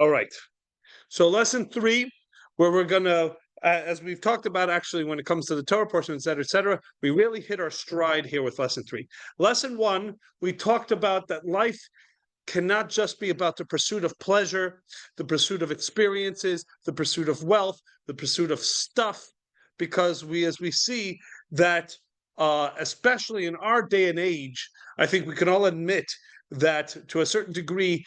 All right. So lesson three, where we're gonna, as we've talked about, actually, when it comes to the Torah portion, et cetera, we really hit our stride here with lesson three. Lesson one, we talked about that life cannot just be about the pursuit of pleasure, the pursuit of experiences, the pursuit of wealth, the pursuit of stuff, because as we see that, especially in our day and age, I think we can all admit that to a certain degree,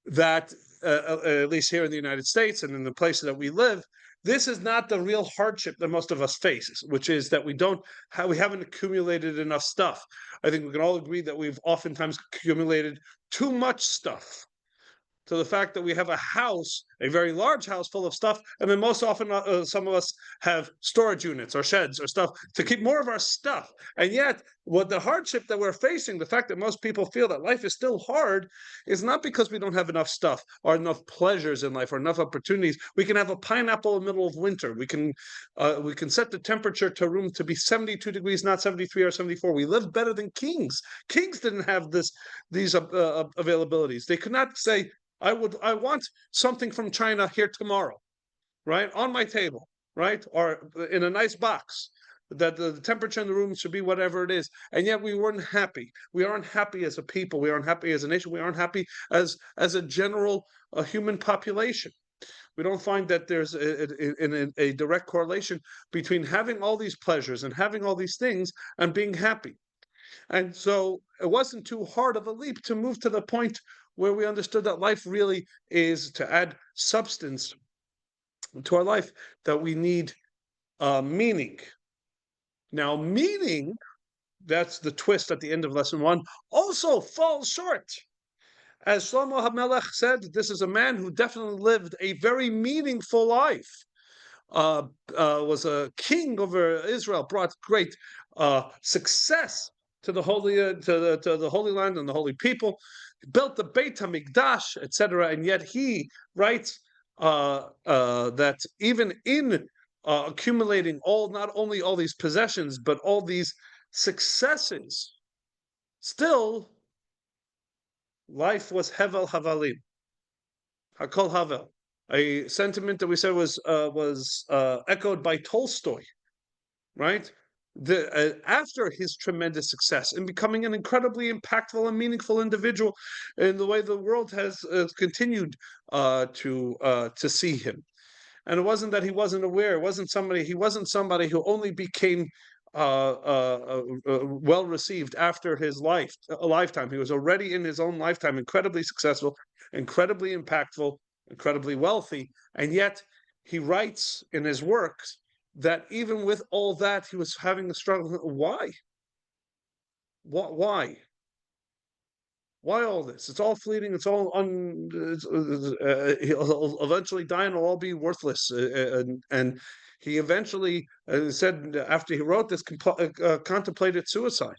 that at least here in the United States and in the places that we live, this is not the real hardship that most of us face, which is that we haven't accumulated enough stuff. I think we can all agree that we've oftentimes accumulated too much stuff, to the fact that we have a house, a very large house full of stuff, and then most often some of us have storage units or sheds or stuff to keep more of our stuff. And yet, what the hardship that we're facing, the fact that most people feel that life is still hard, is not because we don't have enough stuff or enough pleasures in life or enough opportunities. We can have a pineapple in the middle of winter. We can set the temperature to room to be 72 degrees, not 73 or 74. We live better than kings. Kings didn't have these availabilities. They could not say, I want something from China here tomorrow, right? On my table, right? Or in a nice box, that the temperature in the room should be whatever it is. And yet we weren't happy. We aren't happy as a people. We aren't happy as a nation. We aren't happy as a general human population. We don't find that there's a direct correlation between having all these pleasures and having all these things and being happy. And so it wasn't too hard of a leap to move to the point where we understood that life really is to add substance to our life, that we need meaning. Now, meaning, that's the twist at the end of lesson one, also falls short. As Shlomo HaMelech said, this is a man who definitely lived a very meaningful life. Was a king over Israel, brought great success to the holy to the Holy Land and the holy people, built the Beit Hamikdash, etc. And yet he writes that even in accumulating not only all these possessions but all these successes, still life was hevel havalim, hakol havel, a sentiment that we said was echoed by Tolstoy, right? After his tremendous success in becoming an incredibly impactful and meaningful individual in the way the world has continued to see him. And it wasn't that he wasn't aware. He wasn't somebody who only became well received after his lifetime. He was already in his own lifetime incredibly successful, incredibly impactful, incredibly wealthy, and yet he writes in his works that even with all that, he was having a struggle. Why? Why? Why all this? It's all fleeting. It's all he'll eventually die, and it'll all be worthless. And he eventually said, after he wrote this, contemplated suicide.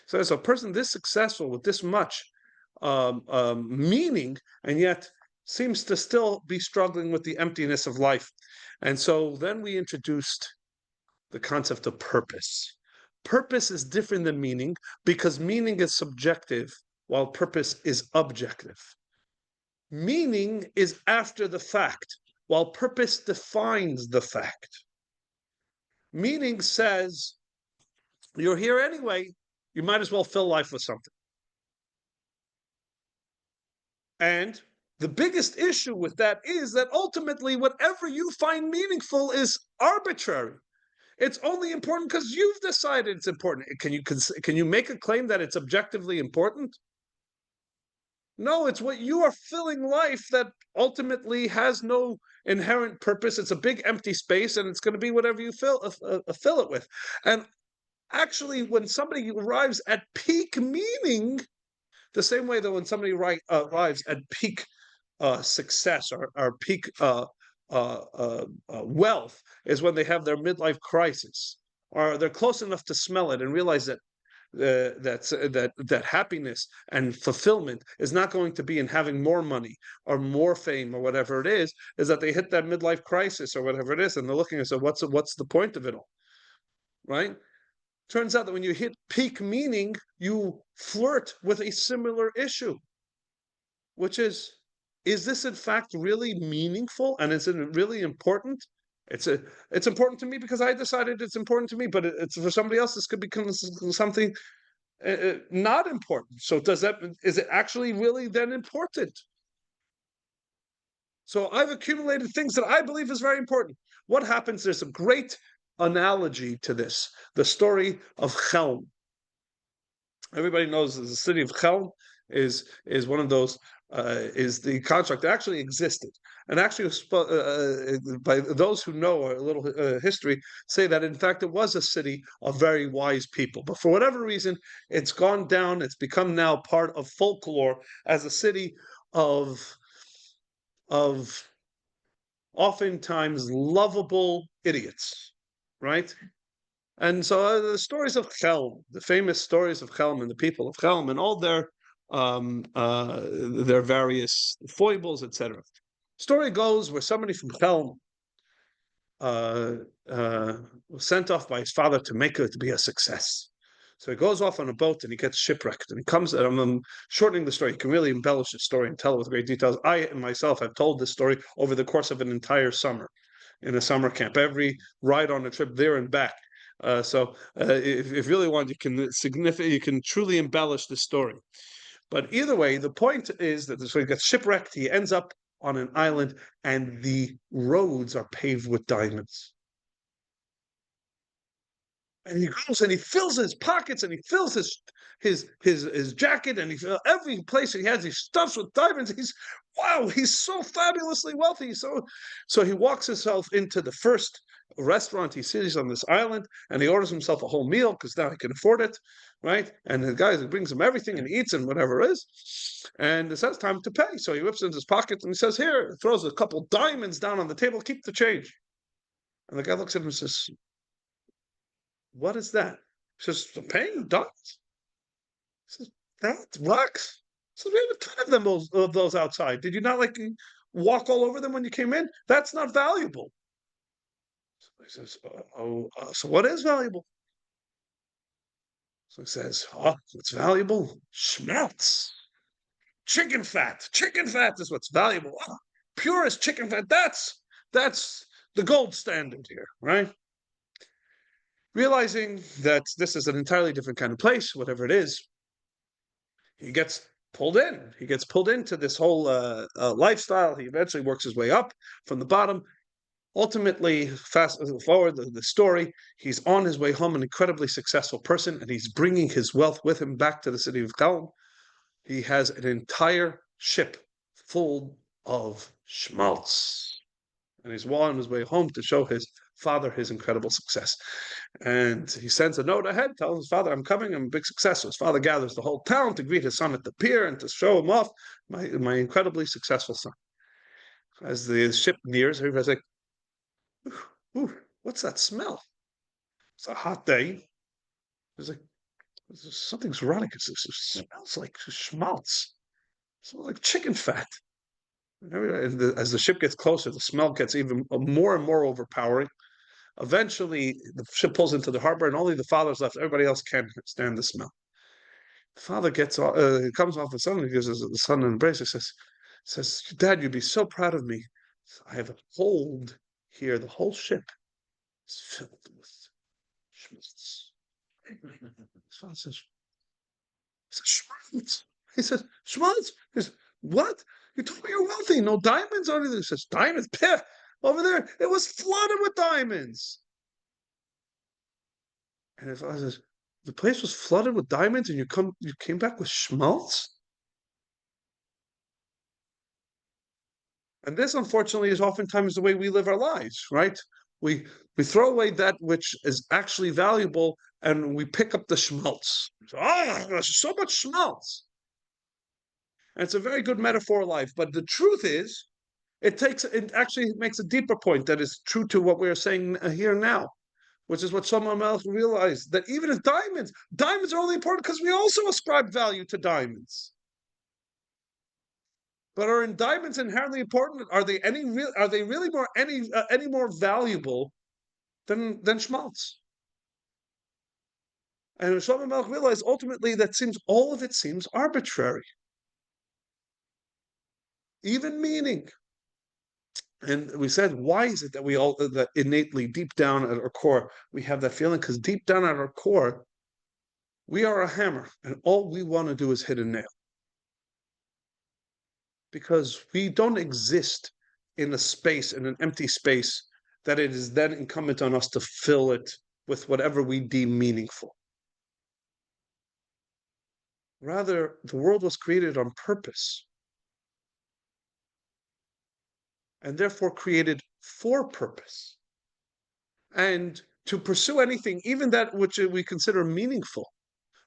So as a person this successful with this much meaning, and yet seems to still be struggling with the emptiness of life. And so then we introduced the concept of purpose. Purpose is different than meaning because meaning is subjective while purpose is objective. Meaning is after the fact, while purpose defines the fact. Meaning says, you're here anyway, you might as well fill life with something. And the biggest issue with that is that ultimately whatever you find meaningful is arbitrary. It's only important because you've decided it's important. Can you make a claim that it's objectively important? No, it's what you are filling life that ultimately has no inherent purpose. It's a big empty space, and it's going to be whatever you fill it with. And actually, when somebody arrives at peak meaning, the same way that when somebody arrives at peak success or peak wealth is when they have their midlife crisis, or they're close enough to smell it and realize that that happiness and fulfillment is not going to be in having more money or more fame or whatever it is that they hit that midlife crisis or whatever it is, and they're looking and say, what's the point of it all, right? Turns out that when you hit peak meaning, you flirt with a similar issue, which is is this in fact really meaningful and is it really important? It's important to me because I decided it's important to me, but it's for somebody else. This could become something not important. So is it actually really then important? So I've accumulated things that I believe is very important. What happens? There's a great analogy to this: the story of Chelm. Everybody knows that the city of Chelm is one of those is the construct that actually existed and actually was by those who know a little history say that in fact it was a city of very wise people, but for whatever reason it's gone down. It's become now part of folklore as a city of oftentimes lovable idiots, right? And so the stories of Chelm, the famous stories of Chelm and the people of Chelm and all their various foibles, etc. Story goes where somebody from Chelm uh, was sent off by his father to make it to be a success. So he goes off on a boat and he gets shipwrecked. And he comes, and I'm shortening the story. You can really embellish the story and tell it with great details. I myself have told this story over the course of an entire summer in a summer camp, every ride on a trip there and back. If you really want, you can truly embellish the story. But either way, the point is that so he gets shipwrecked. He ends up on an island, and the roads are paved with diamonds. And he goes and he fills his pockets and he fills his jacket and every place he has, he stuffs with diamonds. He's so fabulously wealthy. So he walks himself into the first restaurant he sees on this island and he orders himself a whole meal because now he can afford it, right? And the guy brings him everything and he eats and whatever it is. And it says time to pay. So he whips into his pocket and he says, here, throws a couple diamonds down on the table, keep the change. And the guy looks at him and says, what is that? He says, the paying dollars. He says, that rocks. So we have a ton of those outside. Did you not walk all over them when you came in? That's not valuable. So he says, so what is valuable? So he says, what's valuable? Schmelz. Chicken fat. Chicken fat is what's valuable. Purest chicken fat. That's the gold standard here, right? Realizing that this is an entirely different kind of place, whatever it is, he gets pulled in. He gets pulled into this whole lifestyle. He eventually works his way up from the bottom. Ultimately, fast forward the story, he's on his way home, an incredibly successful person, and he's bringing his wealth with him back to the city of Chelm. He has an entire ship full of schmaltz. And he's on his way home to show his father his incredible success. And he sends a note ahead, telling his father, I'm coming, I'm a big success. So his father gathers the whole town to greet his son at the pier and to show him off, my incredibly successful son. As the ship nears, everybody's like, ooh, what's that smell? It's a hot day. There's like, something's wrong. It smells like schmaltz. It smells like chicken fat. As the ship gets closer, the smell gets even more and more overpowering. Eventually, the ship pulls into the harbor, and only the father's left. Everybody else can't stand the smell. The father comes off the son, and gives the son an embrace. He says, Dad, you'd be so proud of me. I have a hold here. The whole ship is filled with schmaltz. His father says, schmaltz. He says, schmaltz? He says, what? You told me you're wealthy. No diamonds or anything. He says, diamonds? Piff. Over there, it was flooded with diamonds. And his father says, the place was flooded with diamonds and you came back with schmaltz? And this, unfortunately, is oftentimes the way we live our lives, right? We throw away that which is actually valuable and we pick up the schmaltz. There's so much schmaltz. And it's a very good metaphor of life. But the truth is, it actually makes a deeper point that is true to what we're saying here now, which is what Shlomo Melech realized, that even if diamonds are only important because we also ascribe value to diamonds. But are diamonds inherently important? Are they really any more valuable than schmaltz? And Shlomo Melech realized ultimately that all of it seems arbitrary. even meaning. And we said, why is it that we all, that innately, deep down at our core, we have that feeling? Because deep down at our core, we are a hammer, and all we want to do is hit a nail. Because we don't exist in a space, in an empty space, that it is then incumbent on us to fill it with whatever we deem meaningful. Rather, the world was created on purpose, and therefore created for purpose. And to pursue anything, even that which we consider meaningful,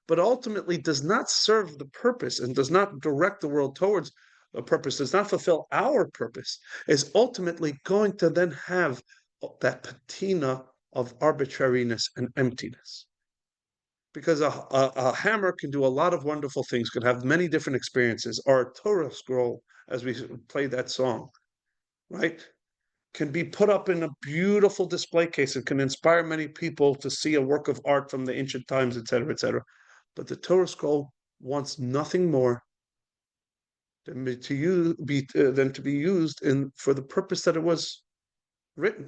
but ultimately does not serve the purpose and does not direct the world towards a purpose, does not fulfill our purpose, is ultimately going to then have that patina of arbitrariness and emptiness. Because a hammer can do a lot of wonderful things, can have many different experiences. Or a Torah scroll, as we play that song, right, can be put up in a beautiful display case. It can inspire many people to see a work of art from the ancient times, etc., etc. But the Torah scroll wants nothing more than to be used for the purpose that it was written,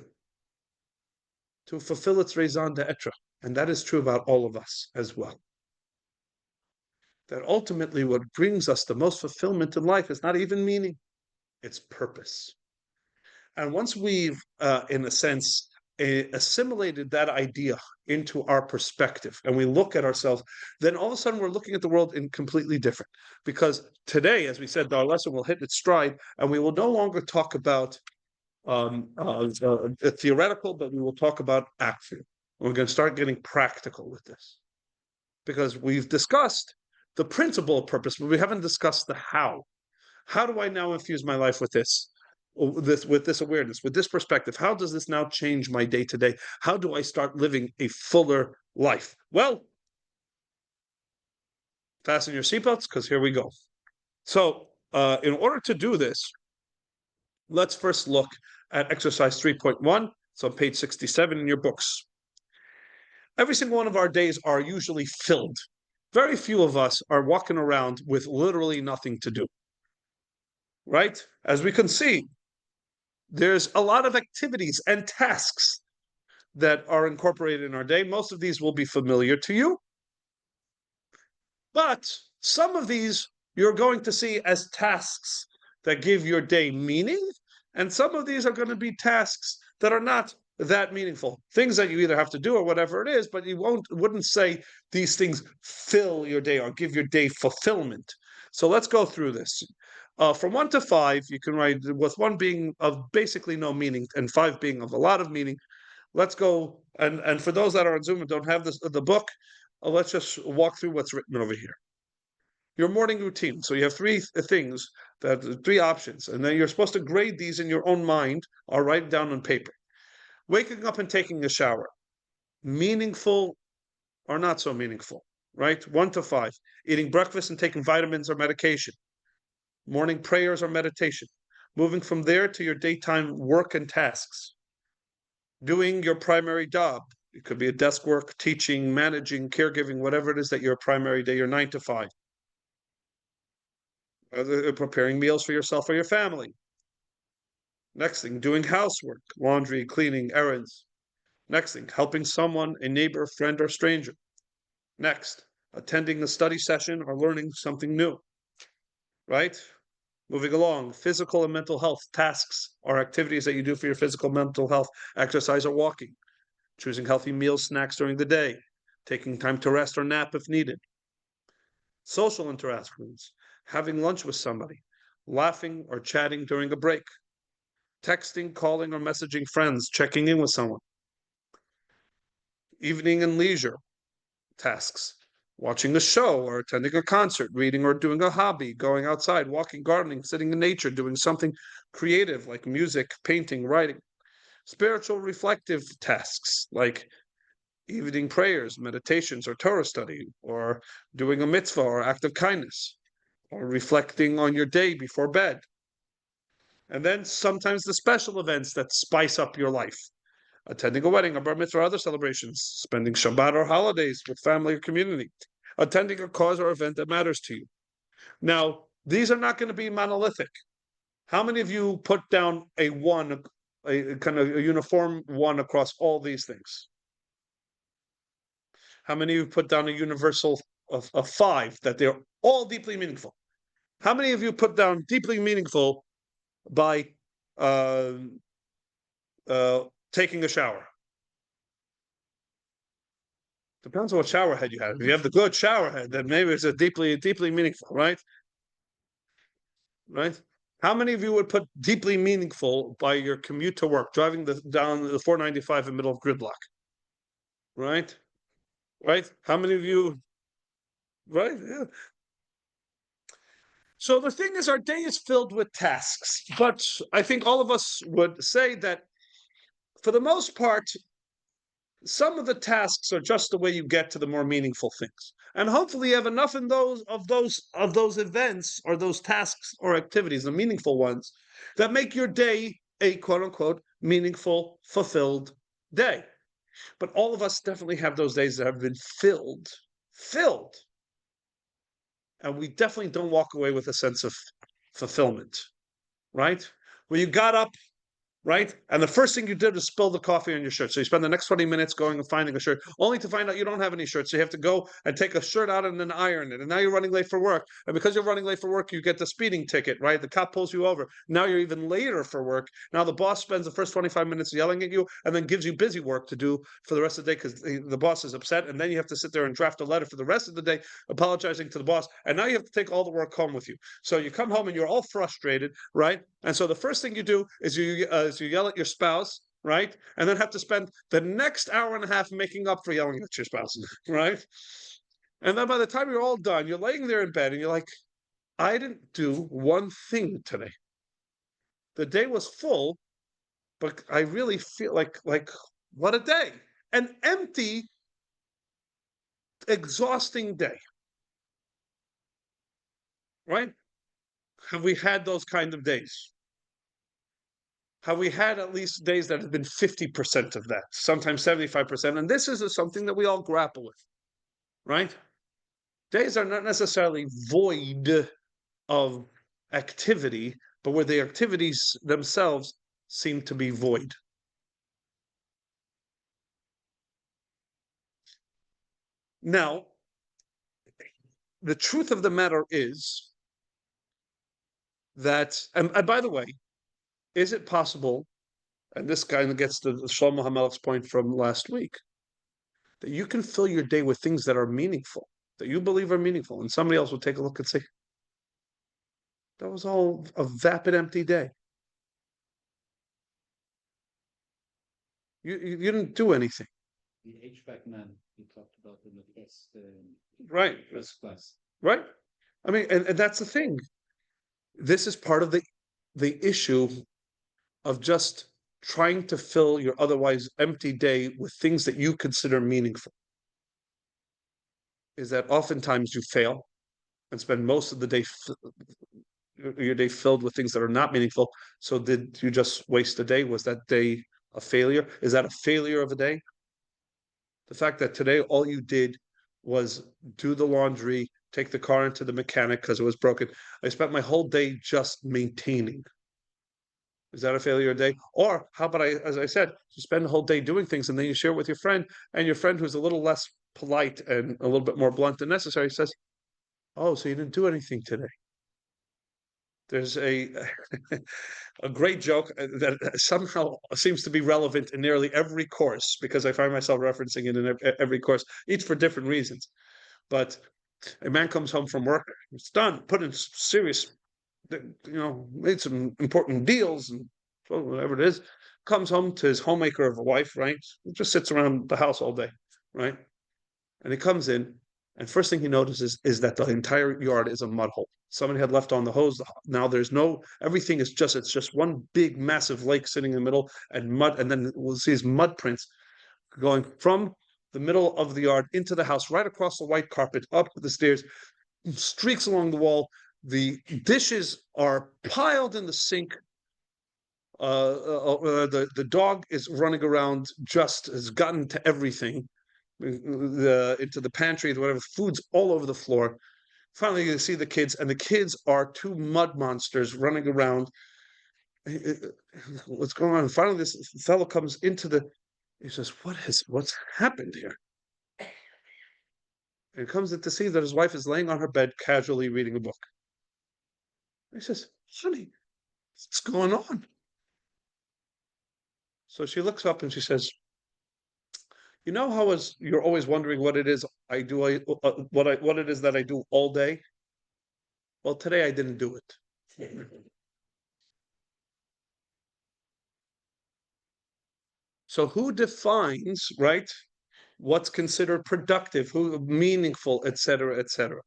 to fulfill its raison d'etre. And that is true about all of us as well. That ultimately what brings us the most fulfillment in life is not even meaning, it's purpose. And once we've, in a sense, assimilated that idea into our perspective and we look at ourselves, then all of a sudden we're looking at the world in completely different. Because today, as we said, our lesson will hit its stride, and we will no longer talk about theoretical, but we will talk about actual. We're going to start getting practical with this, because we've discussed the principle of purpose, but we haven't discussed the how. How do I now infuse my life with this awareness, with this perspective? How does this now change my day to day? How do I start living a fuller life? Well, fasten your seatbelts, because here we go. So, in order to do this, let's first look at exercise 3.1. It's on page 67 in your books. Every single one of our days are usually filled. Very few of us are walking around with literally nothing to do, right? As we can see, there's a lot of activities and tasks that are incorporated in our day. Most of these will be familiar to you, but some of these you're going to see as tasks that give your day meaning, and some of these are going to be tasks that are not that meaningful, things that you either have to do or whatever it is, but you wouldn't say these things fill your day or give your day fulfillment. So let's go through this. From 1 to 5, you can write, with 1 being of basically no meaning and 5 being of a lot of meaning. Let's go, and for those that are on Zoom and don't have the book, let's just walk through what's written over here. Your morning routine. So you have 3 things, 3 options, and then you're supposed to grade these in your own mind or write down on paper. Waking up and taking a shower, meaningful or not so meaningful, right? 1 to 5. Eating breakfast and taking vitamins or medication. Morning prayers or meditation. Moving from there to your daytime work and tasks. Doing your primary job. It could be a desk work, teaching, managing, caregiving, whatever it is that your primary day, your 9 to 5. Preparing meals for yourself or your family. Next thing, doing housework, laundry, cleaning, errands. Next thing, helping someone, a neighbor, friend, or stranger. Next, attending a study session or learning something new, right? Moving along, physical and mental health tasks or activities that you do for your physical, mental health, exercise or walking, choosing healthy meals, snacks during the day, taking time to rest or nap if needed. Social interactions, having lunch with somebody, laughing or chatting during a break, texting, calling, or messaging friends, checking in with someone. Evening and leisure tasks, watching a show or attending a concert, reading or doing a hobby, going outside, walking, gardening, sitting in nature, doing something creative like music, painting, writing. Spiritual reflective tasks like evening prayers, meditations, or Torah study, or doing a mitzvah or act of kindness, or reflecting on your day before bed. And then sometimes the special events that spice up your life. Attending a wedding, a bar mitzvah, or other celebrations, spending Shabbat or holidays with family or community, attending a cause or event that matters to you. Now, these are not going to be monolithic. How many of you put down a one, a kind of a uniform one across all these things? How many of you put down a universal of five, that they're all deeply meaningful? How many of you put down deeply meaningful by uh, taking a shower? Depends on what shower head you have. If you have the good shower head, then maybe it's a deeply meaningful, right? Right? How many of you would put deeply meaningful by your commute to work, driving down the 495 in the middle of gridlock? Right? Right? How many of you? Right? Yeah. So the thing is, our day is filled with tasks, but I think all of us would say that for the most part, some of the tasks are just the way you get to the more meaningful things. And hopefully you have enough in those events or those tasks or activities, the meaningful ones, that make your day a quote unquote meaningful, fulfilled day. But all of us definitely have those days that have been filled. And we definitely don't walk away with a sense of fulfillment, right? Where you got up, right? And the first thing you did was spill the coffee on your shirt. So you spend the next 20 minutes going and finding a shirt, only to find out you don't have any shirts. So you have to go and take a shirt out and then iron it. And now you're running late for work. And because you're running late for work, you get the speeding ticket, right? The cop pulls you over. Now you're even later for work. Now the boss spends the first 25 minutes yelling at you and then gives you busy work to do for the rest of the day because the boss is upset. And then you have to sit there and draft a letter for the rest of the day, apologizing to the boss. And now you have to take all the work home with you. So you come home and you're all frustrated, right? And so the first thing you do is you yell at your spouse, right? And then have to spend the next hour and a half making up for yelling at your spouse, right? And then by the time you're all done, you're laying there in bed and you're like, I didn't do one thing today. The day was full, but I really feel like what a day. An empty, exhausting day. Right? Have we had those kind of days? Have we had at least days that have been 50% of that, sometimes 75%? And this is something that we all grapple with, right? Days are not necessarily void of activity, but where the activities themselves seem to be void. Now, the truth of the matter is that, and by the way, is it possible, and this kind of gets to Shlomo HaMelech's point from last week, that you can fill your day with things that are meaningful, that you believe are meaningful, and somebody else will take a look and say, that was all a vapid, empty day. You didn't do anything. The HVAC man you talked about in the first right class. Right. I mean, and that's the thing. This is part of the issue of just trying to fill your otherwise empty day with things that you consider meaningful. Is that oftentimes you fail and spend most of the day your day filled with things that are not meaningful. So did you just waste a day? Was that day a failure? Is that a failure of a day? The fact that today all you did was do the laundry, take the car into the mechanic because it was broken. I spent my whole day just maintaining. Is that a failure day? Or how about as I said, you spend the whole day doing things and then you share it with your friend, and your friend who's a little less polite and a little bit more blunt than necessary says, "Oh, so you didn't do anything today." There's a a great joke that somehow seems to be relevant in nearly every course because I find myself referencing it in every course, each for different reasons. But a man comes home from work, it's done, put in serious, made some important deals and whatever it is, comes home to his homemaker of a wife, right? Just sits around the house all day, right? And he comes in, and first thing he notices is that the entire yard is a mud hole. Somebody had left on the hose. Now there's no, everything is it's just one big massive lake sitting in the middle and mud. And then we'll see his mud prints going from the middle of the yard into the house, right across the white carpet, up the stairs, streaks along the wall. The dishes are piled in the sink. The dog is running around, just has gotten to everything, into the pantry, whatever. Food's all over the floor. Finally, you see the kids, and the kids are two mud monsters running around, What's going on? And finally, this fellow comes into he says, what's happened here? And comes in to see that his wife is laying on her bed, casually reading a book. He says, honey, what's going on? So she looks up and she says, you know how you're always wondering what it is I do, what it is that I do all day? Well, today I didn't do it. So who defines, right, what's considered productive, who meaningful, etc., etc.?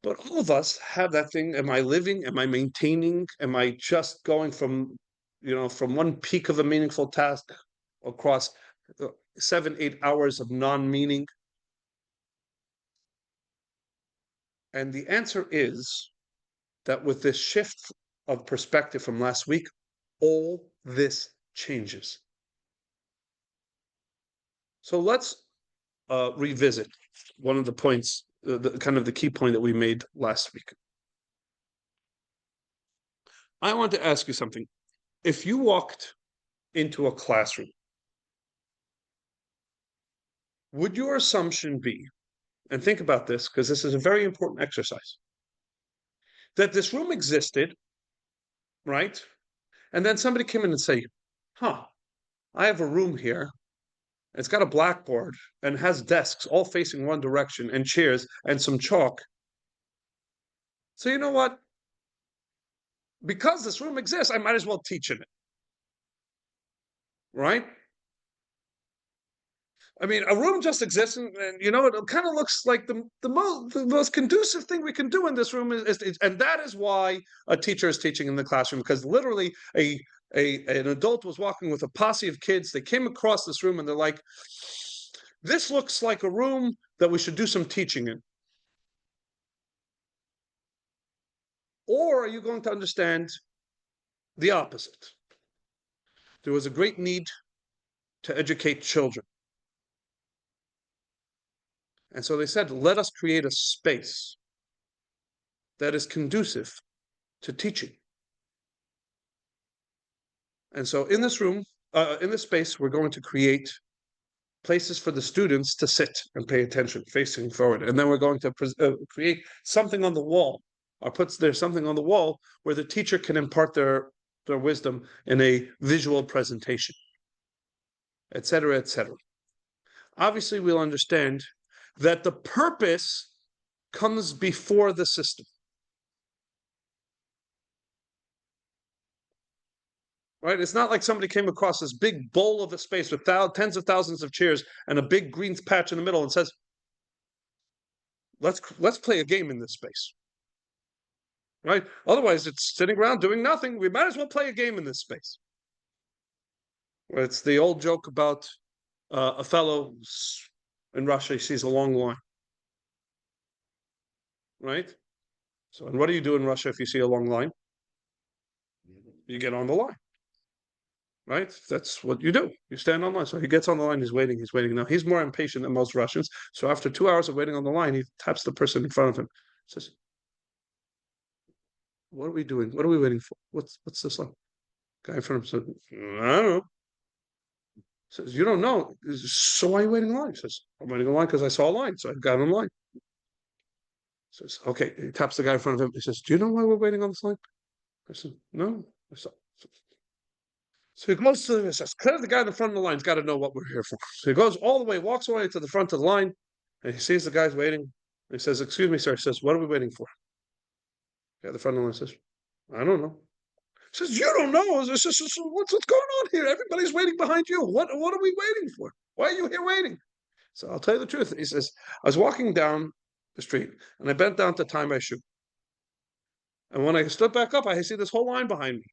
But all of us have that thing. Am I living? Am I maintaining? Am I just going from, from one peak of a meaningful task across 7, 8 hours of non-meaning? And the answer is that with this shift of perspective from last week, all this changes. So let's revisit one of the points, kind of the key point that we made last week. I want to ask you something. If you walked into a classroom, would your assumption be, and think about this because this is a very important exercise, that this room existed, right? And then somebody came in and say, I have a room here. It's got a blackboard and has desks all facing one direction and chairs and some chalk. So you know what? Because this room exists, I might as well teach in it. Right? I mean, a room just exists, and it kind of looks like the most conducive thing we can do in this room and that is why a teacher is teaching in the classroom, because literally an adult was walking with a posse of kids. They came across this room and they're like, this looks like a room that we should do some teaching in. Or are you going to understand the opposite? There was a great need to educate children. And so they said, let us create a space that is conducive to teaching. And so in this room, in this space, we're going to create places for the students to sit and pay attention, facing forward. And then we're going to create something on the wall, or puts there something on the wall where the teacher can impart their wisdom in a visual presentation, etc., etc. Obviously, we'll understand that the purpose comes before the system. Right? It's not like somebody came across this big bowl of a space with tens of thousands of chairs and a big green patch in the middle and says, let's play a game in this space. Right? Otherwise, it's sitting around doing nothing. We might as well play a game in this space. It's the old joke about a fellow in Russia. He sees a long line. Right? So, and what do you do in Russia if you see a long line? You get on the line. Right? That's what you do. You stand on line. So he gets on the line. He's waiting. He's waiting. Now, he's more impatient than most Russians. So after 2 hours of waiting on the line, he taps the person in front of him. Says, what are we doing? What are we waiting for? What's this line? Guy in front of him said, I don't know. Says, you don't know. So why are you waiting in line? He says, I'm waiting in line because I saw a line. So I got in line. Says, okay. He taps the guy in front of him. He says, do you know why we're waiting on this line? I said, no. I said, so he goes to the guy in the front of the line's got to know what we're here for. So he goes all the way, walks all the way to the front of the line, and he sees the guys waiting. He says, excuse me, sir. He says, what are we waiting for? Yeah, the front of the line says, I don't know. He says, you don't know? What's going on here? Everybody's waiting behind you. What are we waiting for? Why are you here waiting? So I'll tell you the truth. He says, I was walking down the street, and I bent down to tie my shoe. And when I stood back up, I see this whole line behind me.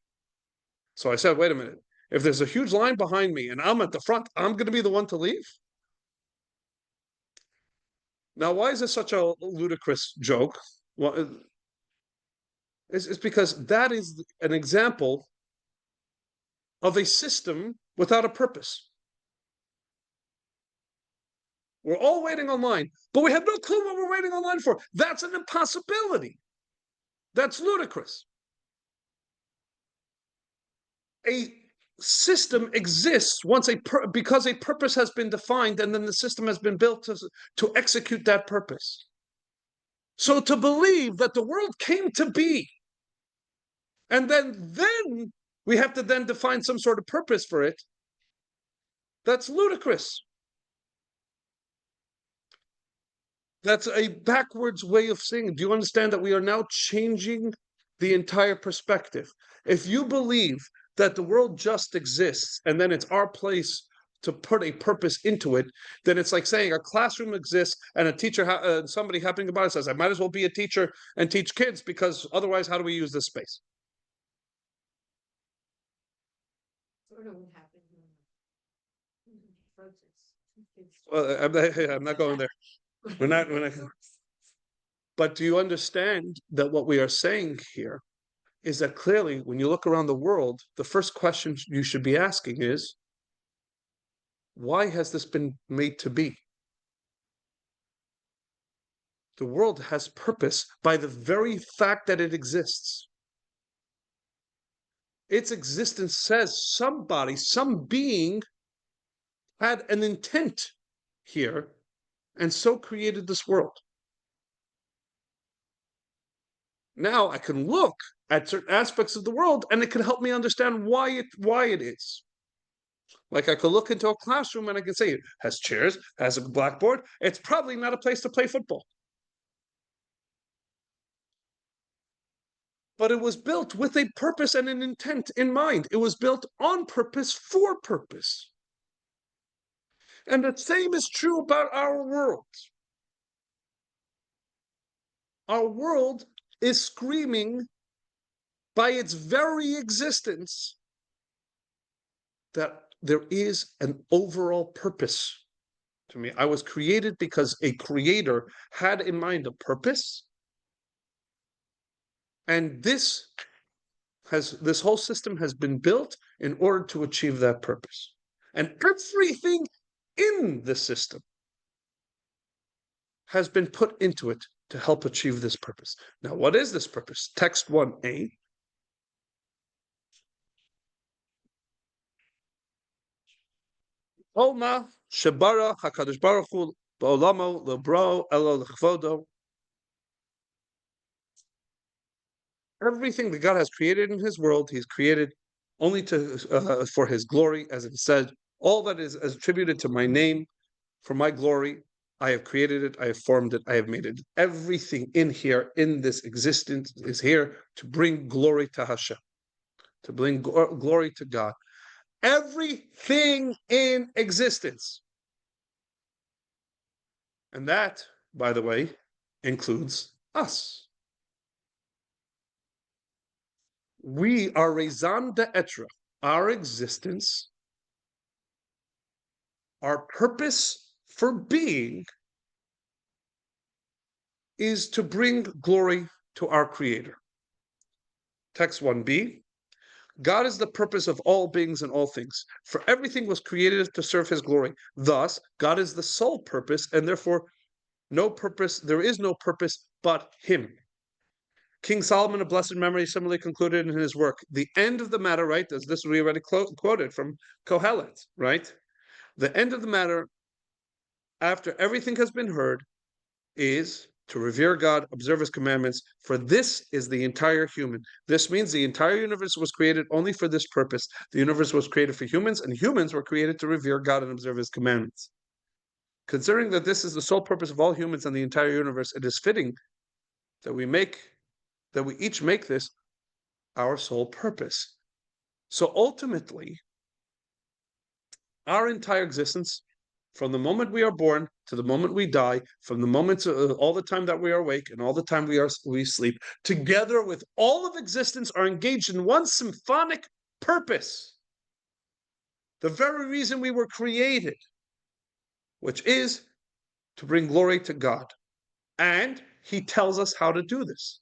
So I said, wait a minute. If there's a huge line behind me and I'm at the front, I'm going to be the one to leave? Now, why is this such a ludicrous joke? Well, it's because that is an example of a system without a purpose. We're all waiting online, but we have no clue what we're waiting online for. That's an impossibility. That's ludicrous. a system exists because a purpose has been defined, and then the system has been built to execute that purpose. So to believe that the world came to be, and then we have to then define some sort of purpose for it, that's ludicrous. That's a backwards way of saying it. Do you understand that we are now changing the entire perspective? If you believe that the world just exists and then it's our place to put a purpose into it, then it's like saying a classroom exists and a teacher, somebody happening about it says, I might as well be a teacher and teach kids, because otherwise, how do we use this space? Well, I'm not going there. We're not. But do you understand that what we are saying here is that clearly, when you look around the world, the first question you should be asking is, why has this been made to be? The world has purpose by the very fact that it exists. Its existence says somebody, some being, had an intent here and so created this world. Now I can look at certain aspects of the world and it can help me understand why it is. Like I could look into a classroom and I can say it has chairs, has a blackboard. It's probably not a place to play football. But it was built with a purpose and an intent in mind. It was built on purpose for purpose. And the same is true about our world. Our world is screaming by its very existence that there is an overall purpose to me. I was created because a creator had in mind a purpose. And this whole system has been built in order to achieve that purpose. And everything in the system has been put into it to help achieve this purpose. Now, what is this purpose? Text 1a. Olma Shebara HaKadosh Baruch Hu Ba'olamo Lebro Elo Lechvodo. Everything that God has created in His world, He's created only for His glory, as it said. All that is attributed to my name, for my glory, I have created it, I have formed it, I have made it. Everything in here, in this existence, is here to bring glory to Hashem, to bring glory to God. Everything in existence. And that, by the way, includes us. We are Rezan De'etra, our existence, our purpose for being is to bring glory to our Creator. Text 1b. God is the purpose of all beings and all things, for everything was created to serve His glory. Thus, God is the sole purpose, and therefore there is no purpose but Him. King Solomon of blessed memory similarly concluded in his work, the end of the matter, right, as this we already quoted from Kohelet, right? The end of the matter, after everything has been heard, is to revere God, observe His commandments, for this is the entire human. This means the entire universe was created only for this purpose. The universe was created for humans, and humans were created to revere God and observe His commandments. Considering that this is the sole purpose of all humans and the entire universe, it is fitting that we each make this our sole purpose. So ultimately, our entire existence, from the moment we are born to the moment we die, from the moment all the time that we are awake and all the time we sleep, together with all of existence, are engaged in one symphonic purpose. The very reason we were created, which is to bring glory to God. And He tells us how to do this.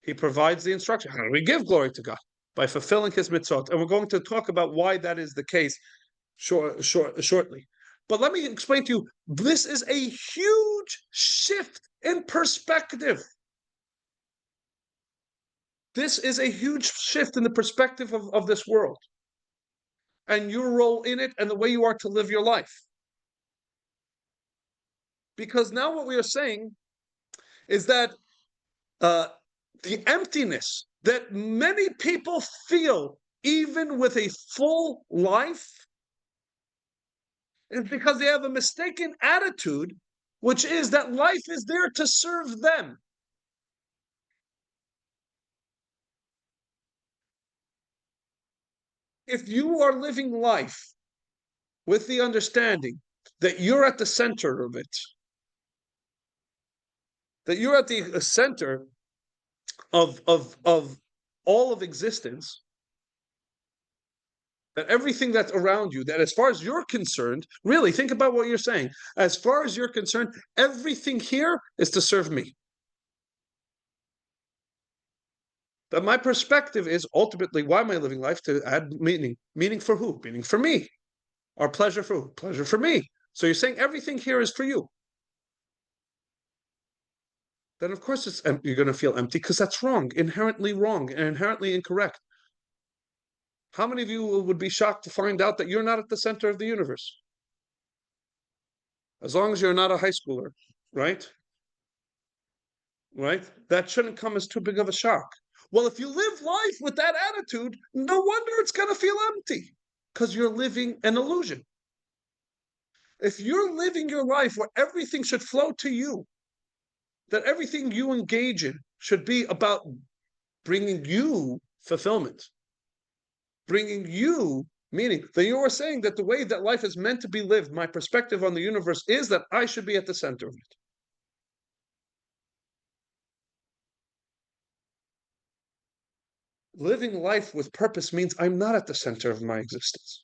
He provides the instruction. How do we give glory to God? By fulfilling His mitzvot. And we're going to talk about why that is the case shortly. But let me explain to you, this is a huge shift in perspective. This is a huge shift in the perspective of this world and your role in it and the way you are to live your life. Because now what we are saying is that the emptiness that many people feel, even with a full life, is because they have a mistaken attitude, which is that life is there to serve them. If you are living life with the understanding that you're at the center of it, that you're at the center of all of existence, that everything that's around you, that as far as you're concerned, really think about what you're saying. As far as you're concerned, everything here is to serve me. That my perspective is ultimately, why am I living life? To add meaning. Meaning for who? Meaning for me. Or pleasure for who? Pleasure for me. So you're saying everything here is for you. Then of course you're going to feel empty, because that's wrong, inherently wrong, and inherently incorrect. How many of you would be shocked to find out that you're not at the center of the universe? As long as you're not a high schooler, right? Right? That shouldn't come as too big of a shock. Well, if you live life with that attitude, no wonder it's going to feel empty, because you're living an illusion. If you're living your life where everything should flow to you, that everything you engage in should be about bringing you fulfillment, bringing you meaning, then you are saying that the way that life is meant to be lived, my perspective on the universe is that I should be at the center of it. Living life with purpose means I'm not at the center of my existence.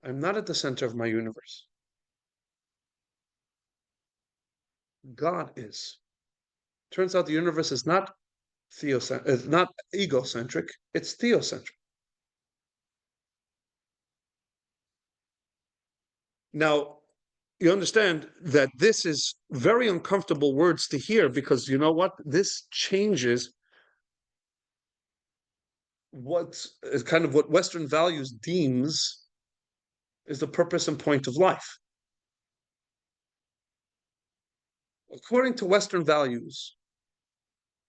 I'm not at the center of my universe. God is. Turns out the universe is not it's not egocentric, it's theocentric. Now, you understand that this is very uncomfortable words to hear, because you know what? This changes what is kind of what Western values deems is the purpose and point of life. According to Western values,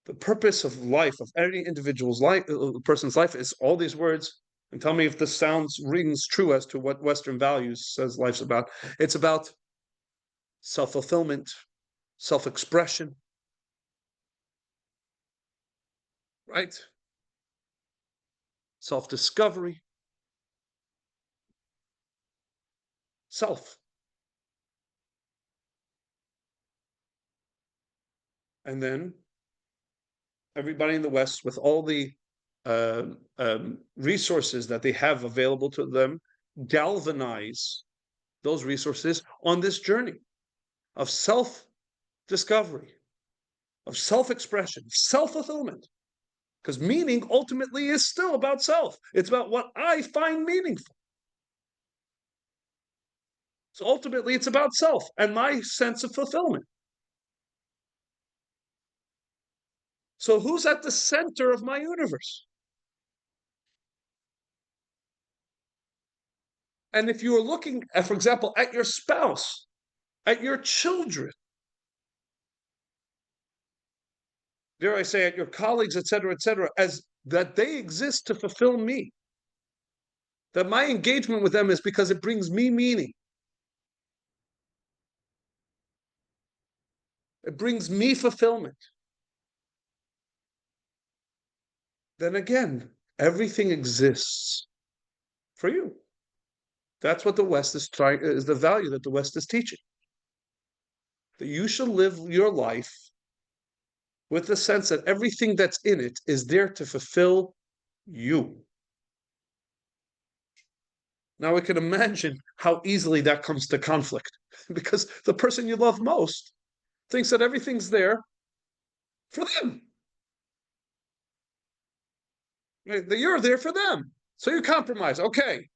the purpose of life, of any individual's life, person's life, is all these words. And tell me if this rings true as to what Western values says life's about. It's about self-fulfillment, self-expression, right? Self-discovery, self. And then everybody in the West, with all the resources that they have available to them, galvanize those resources on this journey of self-discovery, of self-expression, self-fulfillment. Because meaning ultimately is still about self. It's about what I find meaningful. So ultimately it's about self and my sense of fulfillment. So who's at the center of my universe? And if you are looking at, for example, at your spouse, at your children, dare I say, at your colleagues, et cetera, as that they exist to fulfill me, that my engagement with them is because it brings me meaning. It brings me fulfillment. Then again, everything exists for you. That's what the West is trying, is the value that the West is teaching. That you should live your life with the sense that everything that's in it is there to fulfill you. Now we can imagine how easily that comes to conflict, because the person you love most thinks that everything's there for them. That you're there for them. So you compromise. Okay,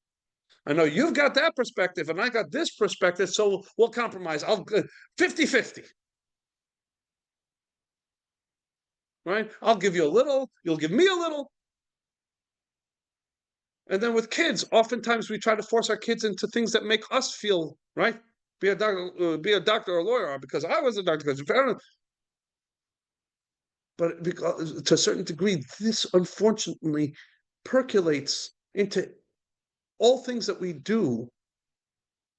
I know you've got that perspective and I got this perspective, so we'll compromise. I'll 50-50. right? I'll give you a little, you'll give me a little. And then with kids, oftentimes we try to force our kids into things that make us feel right. Be a doctor or a lawyer, because I was a doctor. But because, to a certain degree, this unfortunately percolates into all things that we do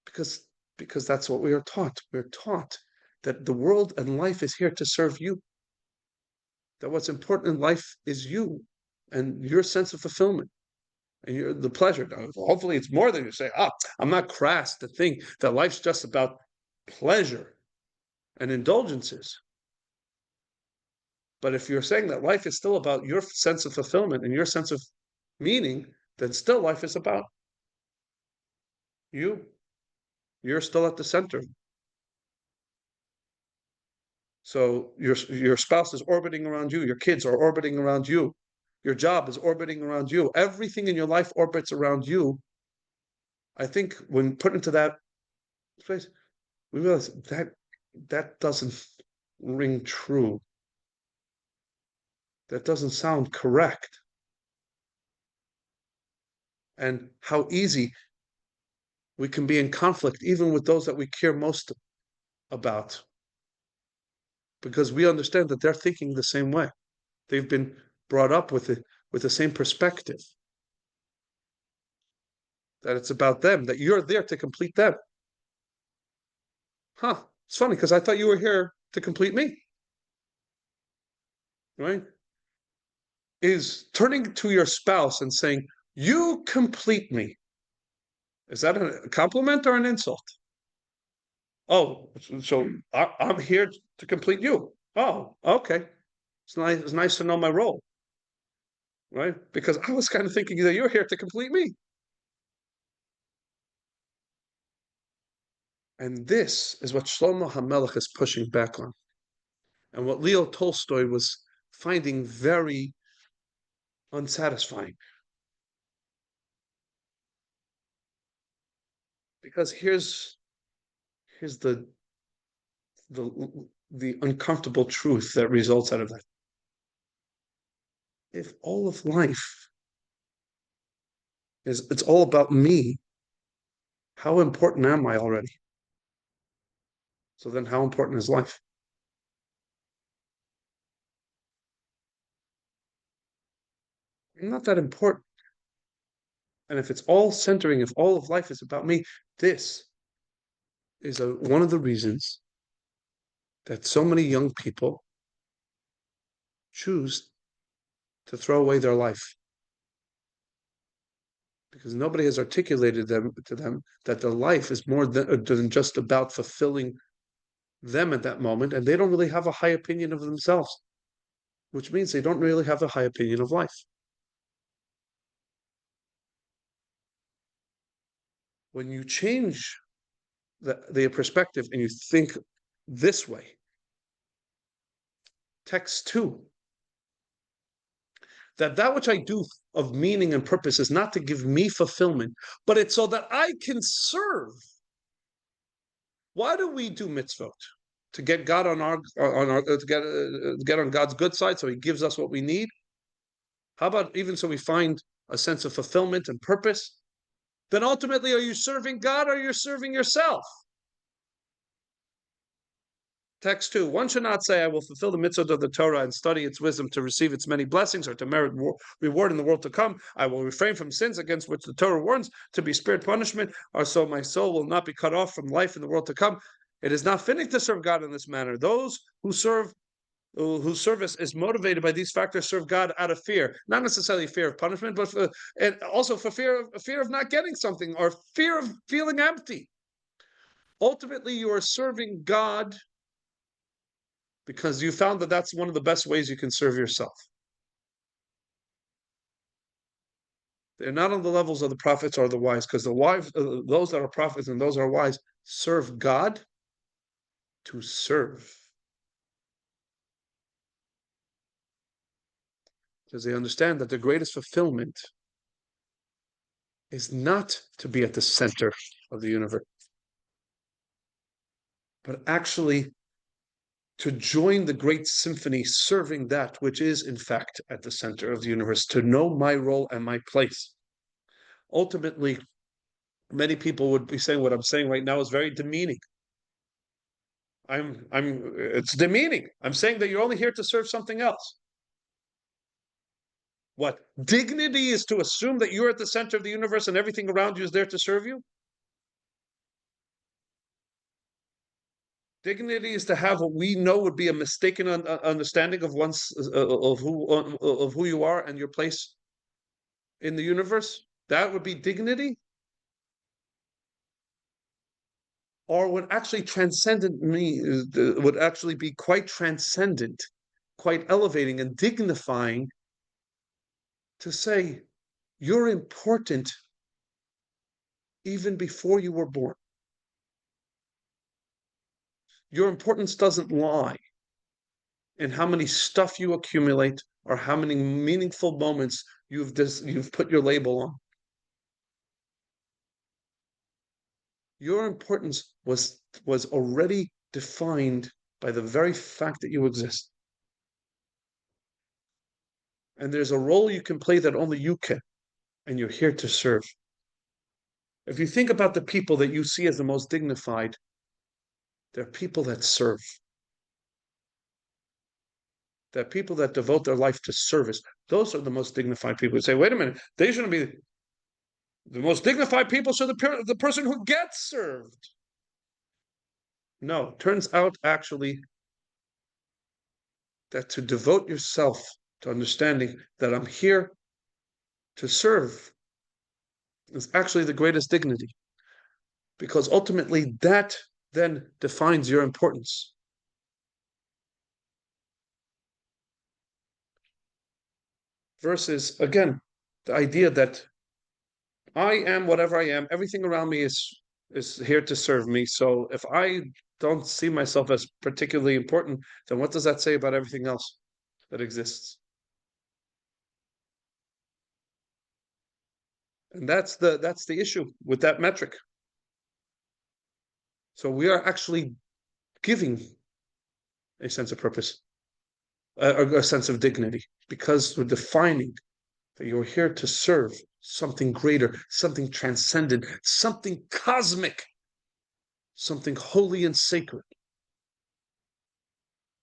because that's what we are taught. We're taught that the world and life is here to serve you. That what's important in life is you and your sense of fulfillment and the pleasure. Now, hopefully, it's more than you say. I'm not crass to think that life's just about pleasure and indulgences. But if you're saying that life is still about your sense of fulfillment and your sense of meaning, then still life is about you. You're still at the center. So your spouse is orbiting around you, your kids are orbiting around you, your job is orbiting around you, everything in your life orbits around you. I think when put into that space, we realize that doesn't ring true. That doesn't sound correct. And how easy we can be in conflict, even with those that we care most about, because we understand that they're thinking the same way. They've been brought up with the same perspective, that it's about them, that you're there to complete them. It's funny because I thought you were here to complete me. Right? Is turning to your spouse and saying, "You complete me." Is that a compliment or an insult? Oh, so I'm here to complete you. Oh, okay. It's nice. It's nice to know my role, right? Because I was kind of thinking that you're here to complete me. And this is what Shlomo HaMelech is pushing back on, and what Leo Tolstoy was finding very unsatisfying. Because here's the uncomfortable truth that results out of that. If all of life it's all about me, how important am I already? So then how important is life? Not that important. And if it's all centering, if all of life is about me, this is one of the reasons that so many young people choose to throw away their life, because nobody has articulated to them that their life is more than just about fulfilling them at that moment, and they don't really have a high opinion of themselves, which means they don't really have a high opinion of life. When you change the perspective and you think this way, text 2, that which I do of meaning and purpose is not to give me fulfillment, but it's so that I can serve. Why do we do mitzvot? To get God on our to get on God's good side, so He gives us what we need. How about even so we find a sense of fulfillment and purpose? Then ultimately, are you serving God or are you serving yourself? Text 2, one should not say, I will fulfill the mitzvot of the Torah and study its wisdom to receive its many blessings or to merit reward in the world to come. I will refrain from sins against which the Torah warns to be spared punishment, or so my soul will not be cut off from life in the world to come. It is not fitting to serve God in this manner. Those whose service is motivated by these factors serve God out of fear, not necessarily fear of punishment, but and also for fear of not getting something or fear of feeling empty. Ultimately, you are serving God because you found that that's one of the best ways you can serve yourself. They're not on the levels of the prophets or the wise, because those that are prophets and those that are wise, serve God to serve. Because they understand that the greatest fulfillment is not to be at the center of the universe, but actually to join the great symphony, serving that which is, in fact, at the center of the universe, to know my role and my place. Ultimately, many people would be saying what I'm saying right now is very demeaning. It's demeaning. I'm saying that you're only here to serve something else. What? Dignity is to assume that you're at the center of the universe and everything around you is there to serve you? Dignity is to have what we know would be a mistaken understanding of who you are and your place in the universe. That would be dignity. Or would actually transcendent me would actually be quite transcendent, quite elevating and dignifying to say you're important even before you were born. Your importance doesn't lie in how many stuff you accumulate or how many meaningful moments you've put your label on. Your importance was already defined by the very fact that you exist. And there's a role you can play that only you can, and you're here to serve. If you think about the people that you see as the most dignified, they're people that serve. They're people that devote their life to service. Those are the most dignified people. You say, wait a minute, they shouldn't be the most dignified people, so the person who gets served. No, turns out actually that to devote yourself to understanding that I'm here to serve is actually the greatest dignity, because ultimately that then defines your importance. Versus, again, the idea that I am whatever I am, everything around me is here to serve me. So if I don't see myself as particularly important, then what does that say about everything else that exists? And that's the issue with that metric. So we are actually giving a sense of purpose, a sense of dignity, because we're defining that you're here to serve something greater, something transcendent, something cosmic, something holy and sacred.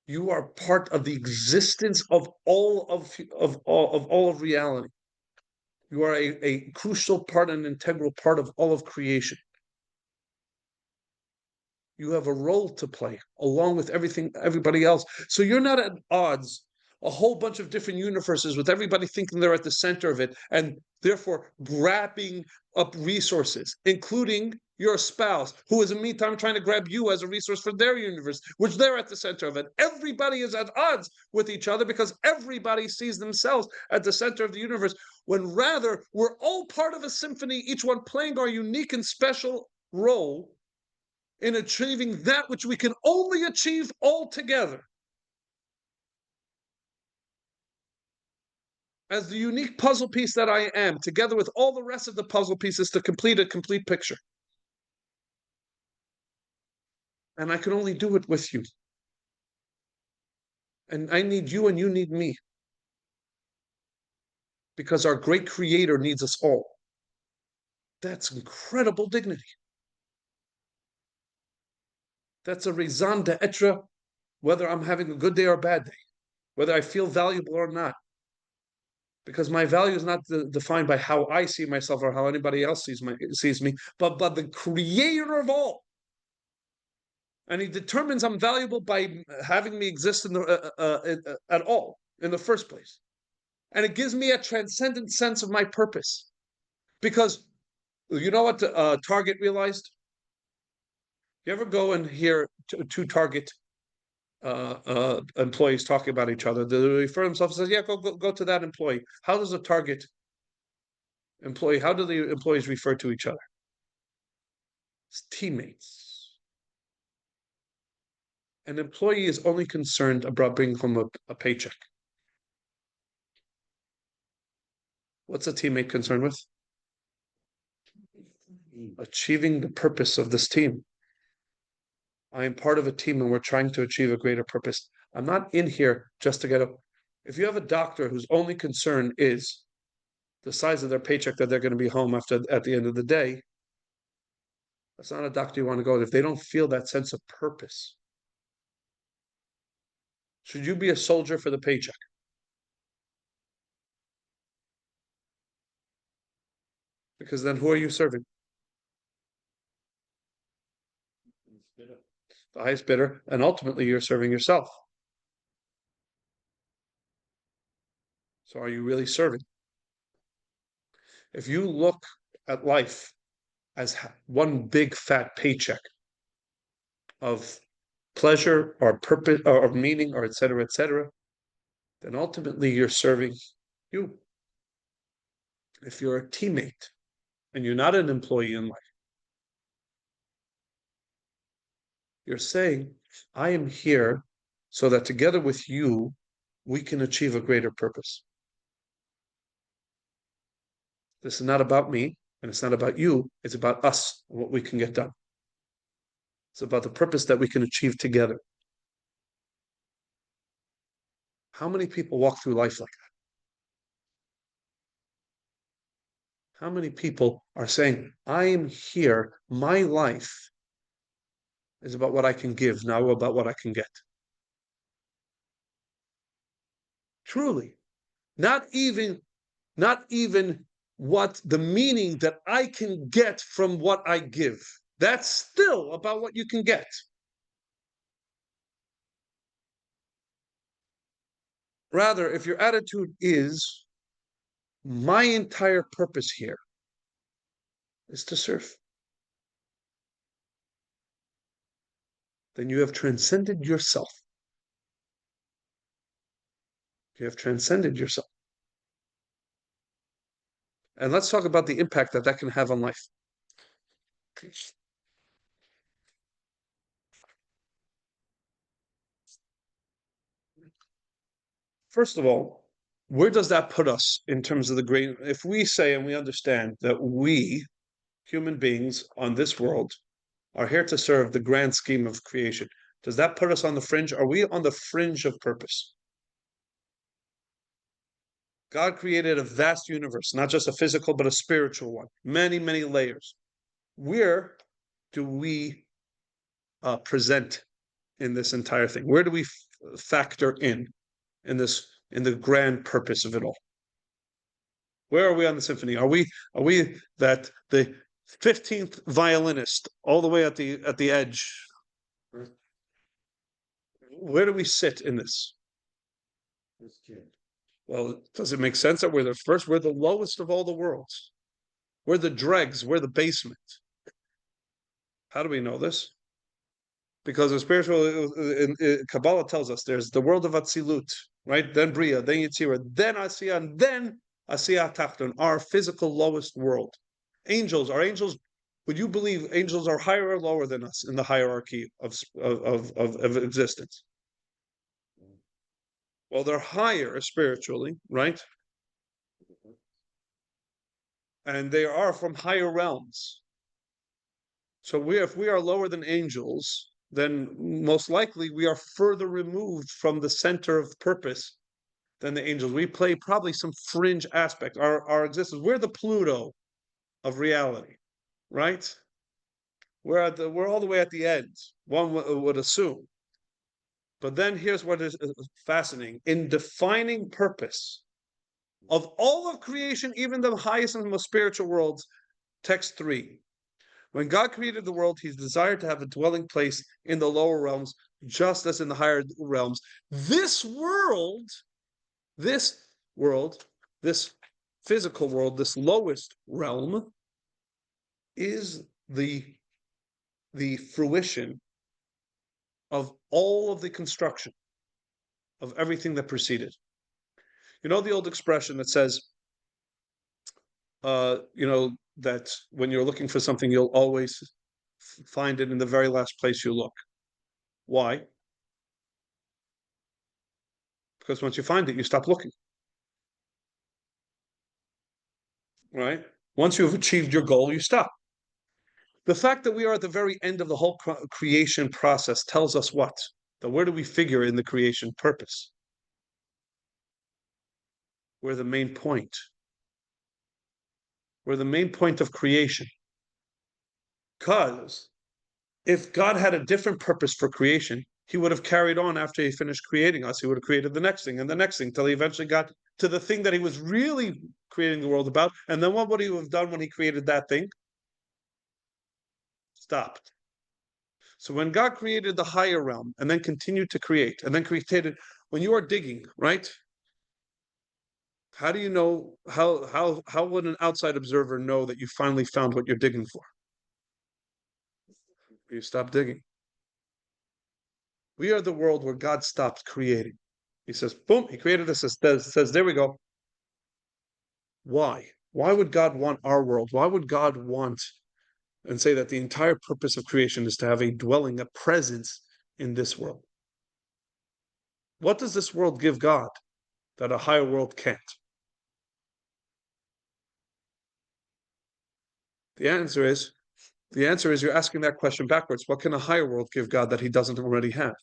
You are part of the existence of all of reality. You are a crucial part, an integral part of all of creation. You have a role to play along with everybody else. So you're not at odds, a whole bunch of different universes with everybody thinking they're at the center of it and therefore grabbing up resources, including your spouse, who is in the meantime trying to grab you as a resource for their universe, which they're at the center of it. Everybody is at odds with each other because everybody sees themselves at the center of the universe, when rather we're all part of a symphony, each one playing our unique and special role in achieving that which we can only achieve all together. As the unique puzzle piece that I am, together with all the rest of the puzzle pieces to complete a complete picture. And I can only do it with you. And I need you and you need me. Because our great creator needs us all. That's incredible dignity. That's a raison d'etre, whether I'm having a good day or a bad day, whether I feel valuable or not. Because my value is not defined by how I see myself or how anybody else sees me, but by the creator of all. And he determines I'm valuable by having me exist at all in the first place. And it gives me a transcendent sense of my purpose. Because you know what Target realized? You ever go and hear two Target employees talking about each other? They refer themselves and says, yeah, go to that employee. How does a Target employee, how do the employees refer to each other? As teammates. An employee is only concerned about bringing home a paycheck. What's a teammate concerned with? Achieving the purpose of this team. I am part of a team and we're trying to achieve a greater purpose. I'm not in here just to get a. If you have a doctor whose only concern is the size of their paycheck that they're going to be home at the end of the day, that's not a doctor you want to go to if they don't feel that sense of purpose. Should you be a soldier for the paycheck? Because then who are you serving? The highest bidder, and ultimately you're serving yourself. So are you really serving? If you look at life as one big fat paycheck of pleasure or purpose or meaning or et cetera, then ultimately you're serving you. If you're a teammate and you're not an employee in life, you're saying, I am here so that together with you, we can achieve a greater purpose. This is not about me, and it's not about you. It's about us and what we can get done. It's about the purpose that we can achieve together. How many people walk through life like that? How many people are saying, I am here, my life is about what I can give, not about what I can get? Truly. Not even what the meaning that I can get from what I give. That's still about what you can get. Rather, if your attitude is, my entire purpose here is to serve, then you have transcended yourself. You have transcended yourself. And let's talk about the impact that can have on life. First of all, where does that put us in terms of the great? If we say and we understand that we, human beings on this world, are here to serve the grand scheme of creation, does that put us on the fringe? Are we on the fringe of purpose? God created a vast universe, not just a physical, but a spiritual one, many, many layers. Where do we present in this entire thing? Where do we factor in the grand purpose of it all? Where are we on the symphony? Are we that the 15th violinist all the way at the edge? Where do we sit in this? Well, does it make sense that we're the first? We're the lowest of all the worlds. We're the dregs. We're the basement. How do we know this? Because in spiritual, Kabbalah tells us there's the world of Atzilut, right? Then Bria, then Yitzira, then Asiya, and then Asiya Tachton, our physical lowest world. Angels, our angels, would you believe angels are higher or lower than us in the hierarchy of existence? Well, they're higher spiritually, right? And they are from higher realms. So if we are lower than angels, then most likely we are further removed from the center of purpose than the angels. We play probably some fringe aspect. Our existence, we're the Pluto of reality, right? We're all the way at the end, one would assume. But then here's what is fascinating. In defining purpose of all of creation, even the highest and most spiritual worlds, text 3. When God created the world, he desired to have a dwelling place in the lower realms, just as in the higher realms. This physical world, this lowest realm, is the fruition of all of the construction of everything that preceded. You know the old expression that says, that when you're looking for something, you'll always find it in the very last place you look. Why? Because once you find it, you stop looking. Right? Once you've achieved your goal, you stop. the fact that we are at the very end of the whole creation process tells us what? That where do we figure in the creation purpose? We're the main point. We're the main point of creation. Because if God had a different purpose for creation, he would have carried on after he finished creating us. He would have created the next thing and the next thing till he eventually got to the thing that he was really creating the world about. And then what would he have done when he created that thing? Stopped. So when God created the higher realm and then continued to create and then created, when you are digging, right? How do you know, how would an outside observer know that you finally found what you're digging for? You stop digging. We are the world where God stopped creating. He says, boom, he created us, says, there we go. Why? Why would God want our world? Why would God want and say that the entire purpose of creation is to have a dwelling, a presence in this world? What does this world give God that a higher world can't? The answer is you're asking that question backwards. What can a higher world give God that he doesn't already have?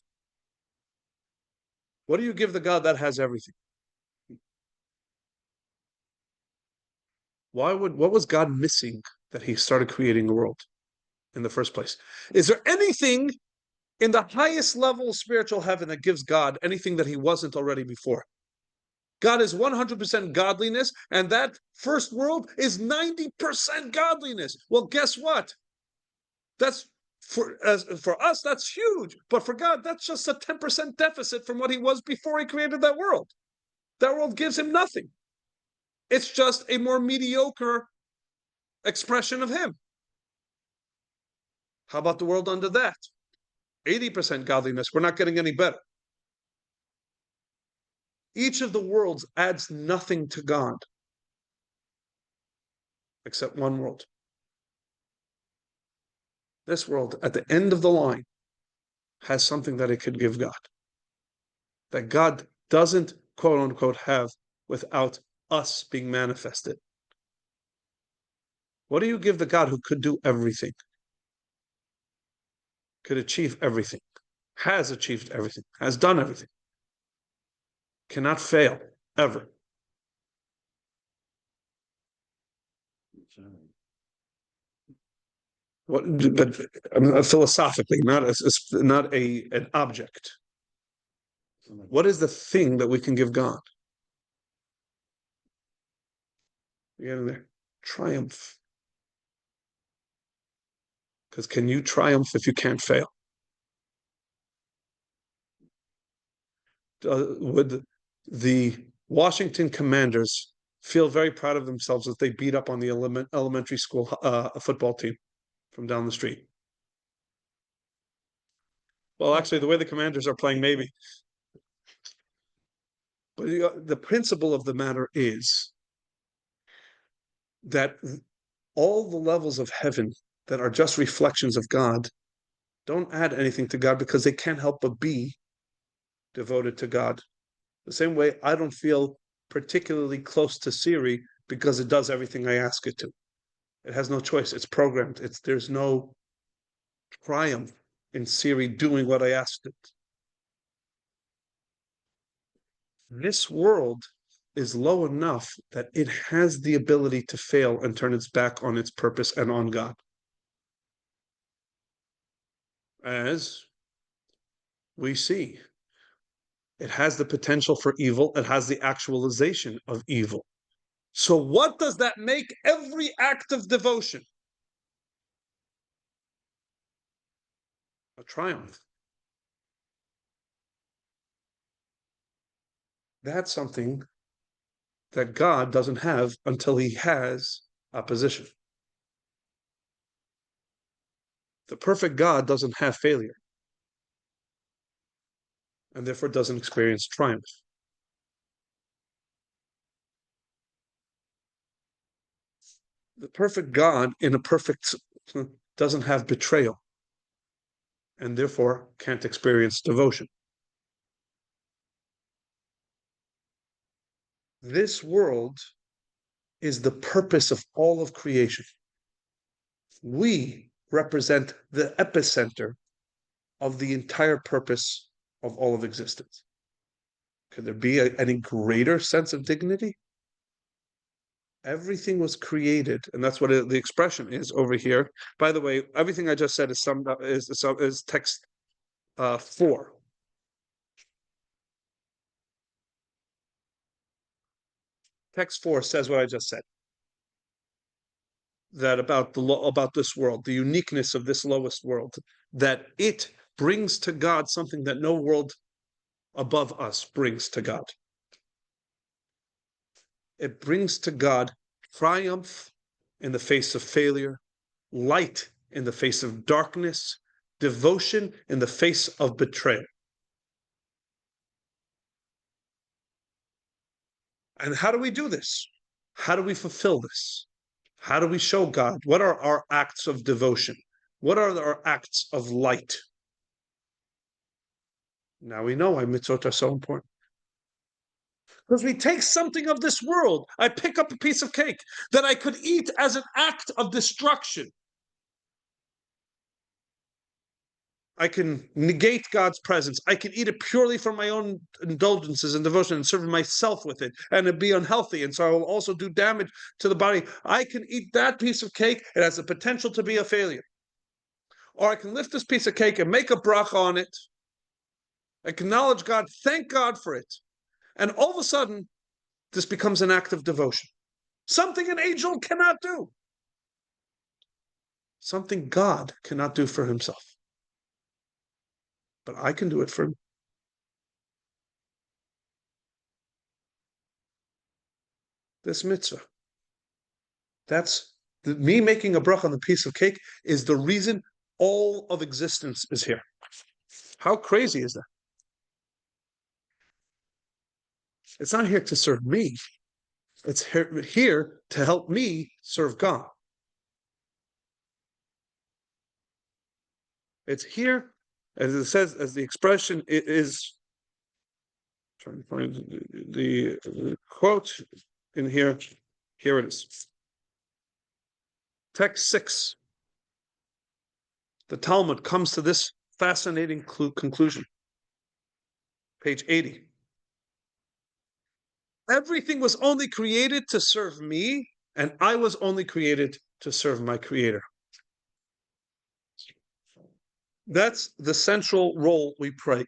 What do you give the God that has everything? What was God missing that he started creating the world in the first place? Is there anything in the highest level of spiritual heaven that gives God anything that he wasn't already before? God is 100% godliness, and that first world is 90% godliness. Well, guess what? That's for us, that's huge. But for God, that's just a 10% deficit from what he was before he created that world. That world gives him nothing. It's just a more mediocre expression of him. How about the world under that? 80% godliness. We're not getting any better. Each of the worlds adds nothing to God except one world. This world, at the end of the line, has something that it could give God, that God doesn't, quote unquote, have without us being manifested. What do you give the God who could do everything, could achieve everything, has achieved everything, has done everything, cannot fail, ever? What, but philosophically, not an object. What is the thing that we can give God? You're getting there. Triumph. Because can you triumph if you can't fail? Would the Washington Commanders feel very proud of themselves as they beat up on the elementary school football team from down the street? Well, actually, the way the Commanders are playing, maybe. But the principle of the matter is that all the levels of heaven that are just reflections of God don't add anything to God because they can't help but be devoted to God. The same way I don't feel particularly close to Siri because it does everything I ask it to. It has no choice. It's programmed. There's no triumph in Siri doing what I asked it. This world is low enough that it has the ability to fail and turn its back on its purpose and on God. As we see, it has the potential for evil. It has the actualization of evil. So what does that make every act of devotion? A triumph. That's something that God doesn't have until he has opposition. The perfect God doesn't have failure and therefore doesn't experience triumph. The perfect God in a perfect doesn't have betrayal and therefore can't experience devotion. This world is the purpose of all of creation. We represent the epicenter of the entire purpose of all of existence. Could there be any greater sense of dignity? Everything was created, and that's what the expression is over here. By the way, everything I just said is summed up is text 4. Text 4 says what I just said. That about this world, the uniqueness of this lowest world, that it brings to God something that no world above us brings to God. It brings to God triumph in the face of failure, light in the face of darkness, devotion in the face of betrayal. And how do we do this? How do we fulfill this? How do we show God? What are our acts of devotion? What are our acts of light? Now we know why mitzvot are so important. Because we take something of this world. I pick up a piece of cake that I could eat as an act of destruction. I can negate God's presence. I can eat it purely for my own indulgences and devotion and serve myself with it, and it'd be unhealthy. And so I will also do damage to the body. I can eat that piece of cake. It has the potential to be a failure. Or I can lift this piece of cake and make a bracha on it, acknowledge God, thank God for it. And all of a sudden, this becomes an act of devotion. Something an angel cannot do. Something God cannot do for himself. But I can do it for him. This mitzvah. That's me making a bracha on the piece of cake is the reason all of existence is here. How crazy is that? It's not here to serve me. It's here to help me serve God. It's here, as it says, as the expression is. Trying to find the quote in here. Here it is. Text 6. The Talmud comes to this fascinating conclusion. Page 80. Everything was only created to serve me, and I was only created to serve my Creator. That's the central role we play.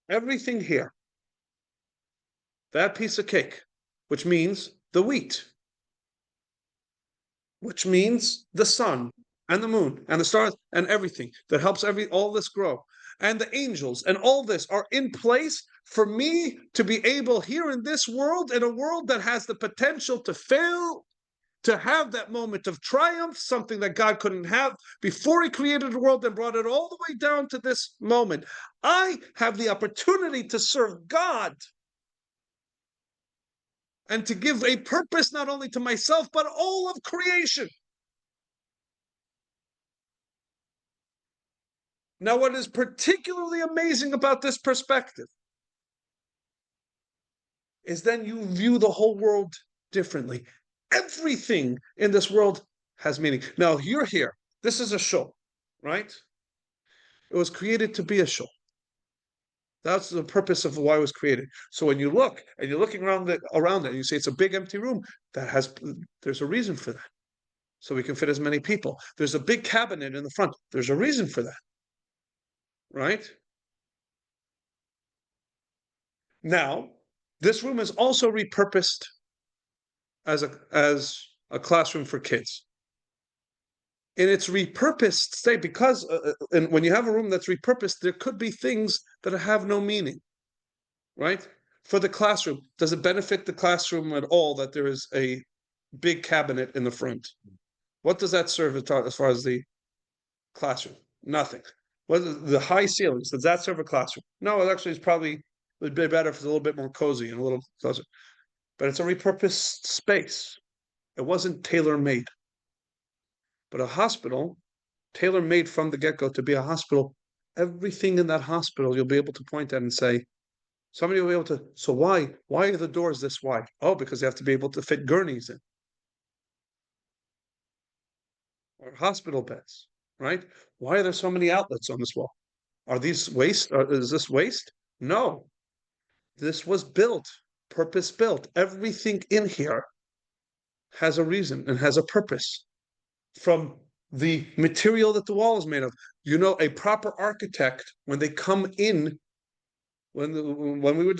Everything here, that piece of cake, which means the wheat, which means the sun and the moon and the stars and everything that helps all this grow, and the angels and all this are in place for me to be able here in this world, in a world that has the potential to fail, to have that moment of triumph, something that God couldn't have before he created the world and brought it all the way down to this moment. I have the opportunity to serve God and to give a purpose not only to myself, but all of creation. Now, what is particularly amazing about this perspective is then you view the whole world differently. Everything in this world has meaning. Now, you're here. This is a show, right? It was created to be a show. That's the purpose of why it was created. So when you look and you're looking around it, and you say it's a big empty room, there's a reason for that. So we can fit as many people. There's a big cabinet in the front. There's a reason for that, right? Now, this room is also repurposed as a classroom for kids. In its repurposed state, because and when you have a room that's repurposed, there could be things that have no meaning, right? For the classroom, does it benefit the classroom at all that there is a big cabinet in the front? What does that serve as far as the classroom? Nothing. What is the high ceilings? Does that serve a classroom? No, it actually is probably would be better if it's a little bit more cozy and a little closer. But it's a repurposed space. It wasn't tailor-made. But a hospital, tailor-made from the get-go to be a hospital, everything in that hospital you'll be able to point at and say, Somebody will be able to, so why are the doors this wide? Oh, because they have to be able to fit gurneys in. Or hospital beds, right? Why are there so many outlets on this wall? Are these waste? Is this waste? No. This was built, purpose built. Everything in here has a reason and has a purpose. From the material that the wall is made of. A proper architect, when they come in, when we were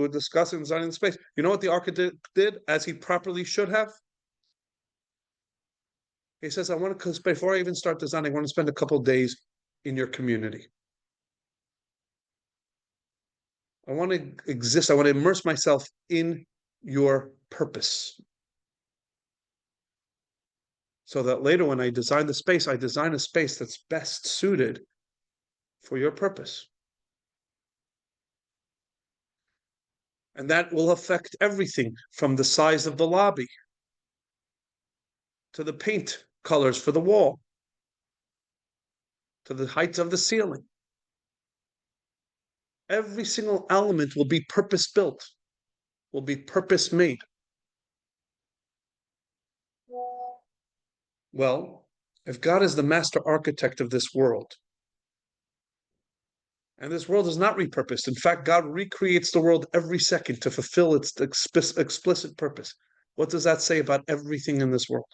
discussing designing the space, you know what the architect did as he properly should have? He says, I want to, because before I even start designing, I want to spend a couple of days in your community. I want to exist. I want to immerse myself in your purpose. So that later when I design the space, I design a space that's best suited for your purpose. And that will affect everything from the size of the lobby to the paint colors for the wall to the heights of the ceiling. Every single element will be purpose built, will be purpose made. Well, if God is the master architect of this world, and this world is not repurposed, in fact, God recreates the world every second to fulfill its explicit purpose. What does that say about everything in this world?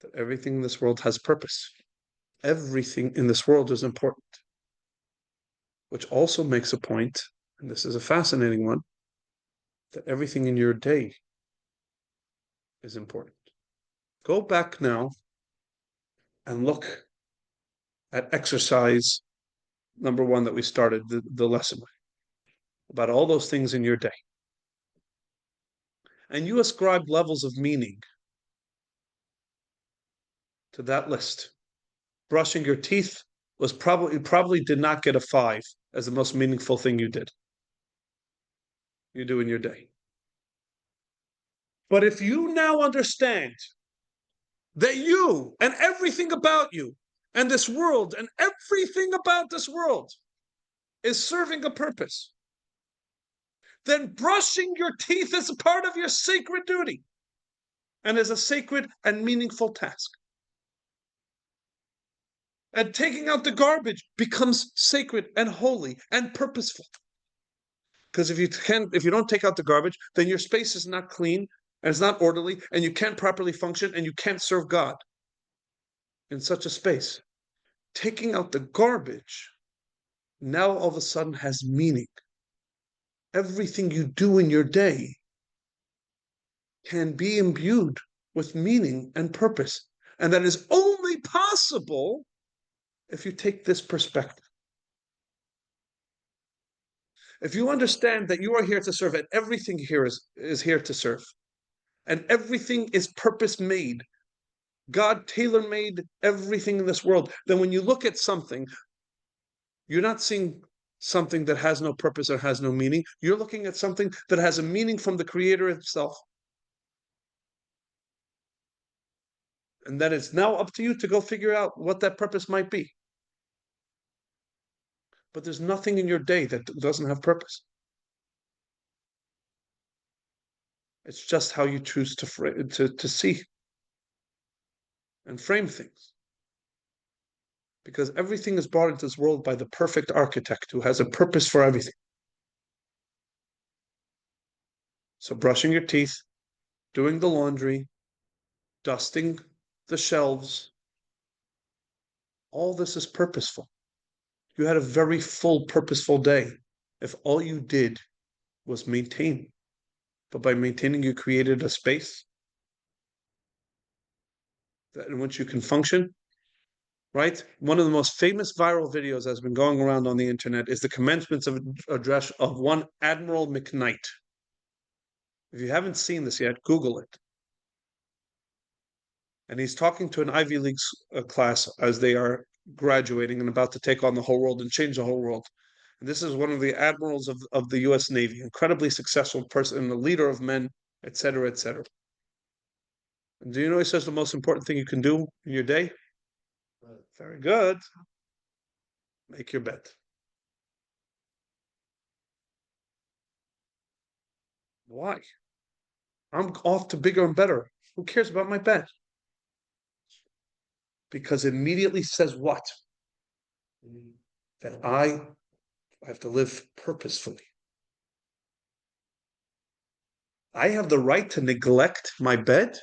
That everything in this world has purpose. Everything in this world is important. Which also makes a point, and this is a fascinating one, that everything in your day is important. Go back now and look at exercise number 1 that we started the lesson with, about all those things in your day. And you ascribe levels of meaning to that list. Brushing your teeth was probably did not get a 5 as the most meaningful thing you do in your day. But if you now understand that you and everything about you and this world and everything about this world is serving a purpose, then brushing your teeth is a part of your sacred duty and is a sacred and meaningful task. And taking out the garbage becomes sacred and holy and purposeful. Because if you don't take out the garbage, then your space is not clean and it's not orderly, and you can't properly function, and you can't serve God in such a space. Taking out the garbage now all of a sudden has meaning. Everything you do in your day can be imbued with meaning and purpose. And that is only possible if you take this perspective. If you understand that you are here to serve, and everything here is here to serve, and everything is purpose made, God tailor-made everything in this world, then when you look at something, you're not seeing something that has no purpose or has no meaning. You're looking at something that has a meaning from the Creator himself. And then it's now up to you to go figure out what that purpose might be. But there's nothing in your day that doesn't have purpose. It's just how you choose to see and frame things. Because everything is brought into this world by the perfect architect who has a purpose for everything. So brushing your teeth, doing the laundry, dusting the shelves, all this is purposeful. You had a very full, purposeful day if all you did was maintain. But by maintaining, you created a space in which you can function, right? One of the most famous viral videos that's been going around on the internet is the commencement of address of one Admiral McKnight. If you haven't seen this yet, Google it. And he's talking to an Ivy League class as they are graduating and about to take on the whole world and change the whole world. And this is one of the admirals of the U.S. Navy, incredibly successful person and the leader of men, etc., etc. And do you know he says the most important thing you can do in your day? Very good. Make your bed. Why? I'm off to bigger and better. Who cares about my bed? Because it immediately says what? That I have to live purposefully. I have the right to neglect my bed.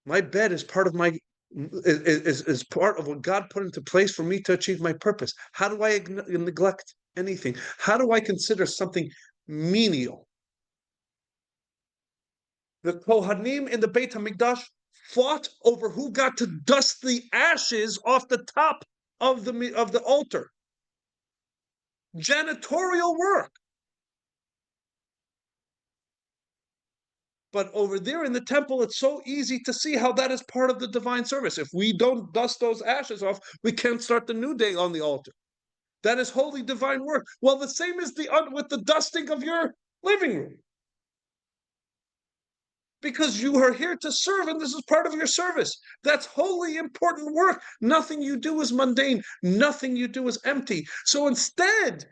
My bed is part of my is part of what God put into place for me to achieve my purpose. How do I neglect anything? How do I consider something menial? The Kohanim in the Beit HaMikdash fought over who got to dust the ashes off the top of the altar. Janitorial work. But over there in the temple, it's so easy to see how that is part of the divine service. If we don't dust those ashes off, we can't start the new day on the altar. That is holy divine work. Well, the same is with the dusting of your living room. Because you are here to serve, and this is part of your service. That's holy, important work. Nothing you do is mundane. Nothing you do is empty. So instead,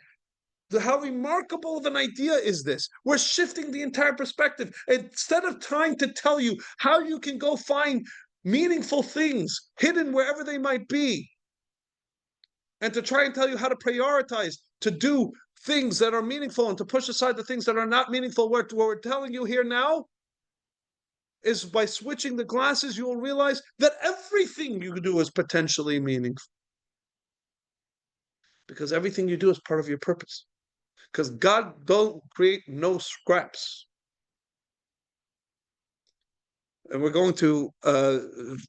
how remarkable of an idea is this? We're shifting the entire perspective. Instead of trying to tell you how you can go find meaningful things hidden wherever they might be, and to try and tell you how to prioritize, to do things that are meaningful and to push aside the things that are not meaningful, what we're telling you here now is by switching the glasses, you will realize that everything you do is potentially meaningful. Because everything you do is part of your purpose. Because God don't create no scraps. And we're going to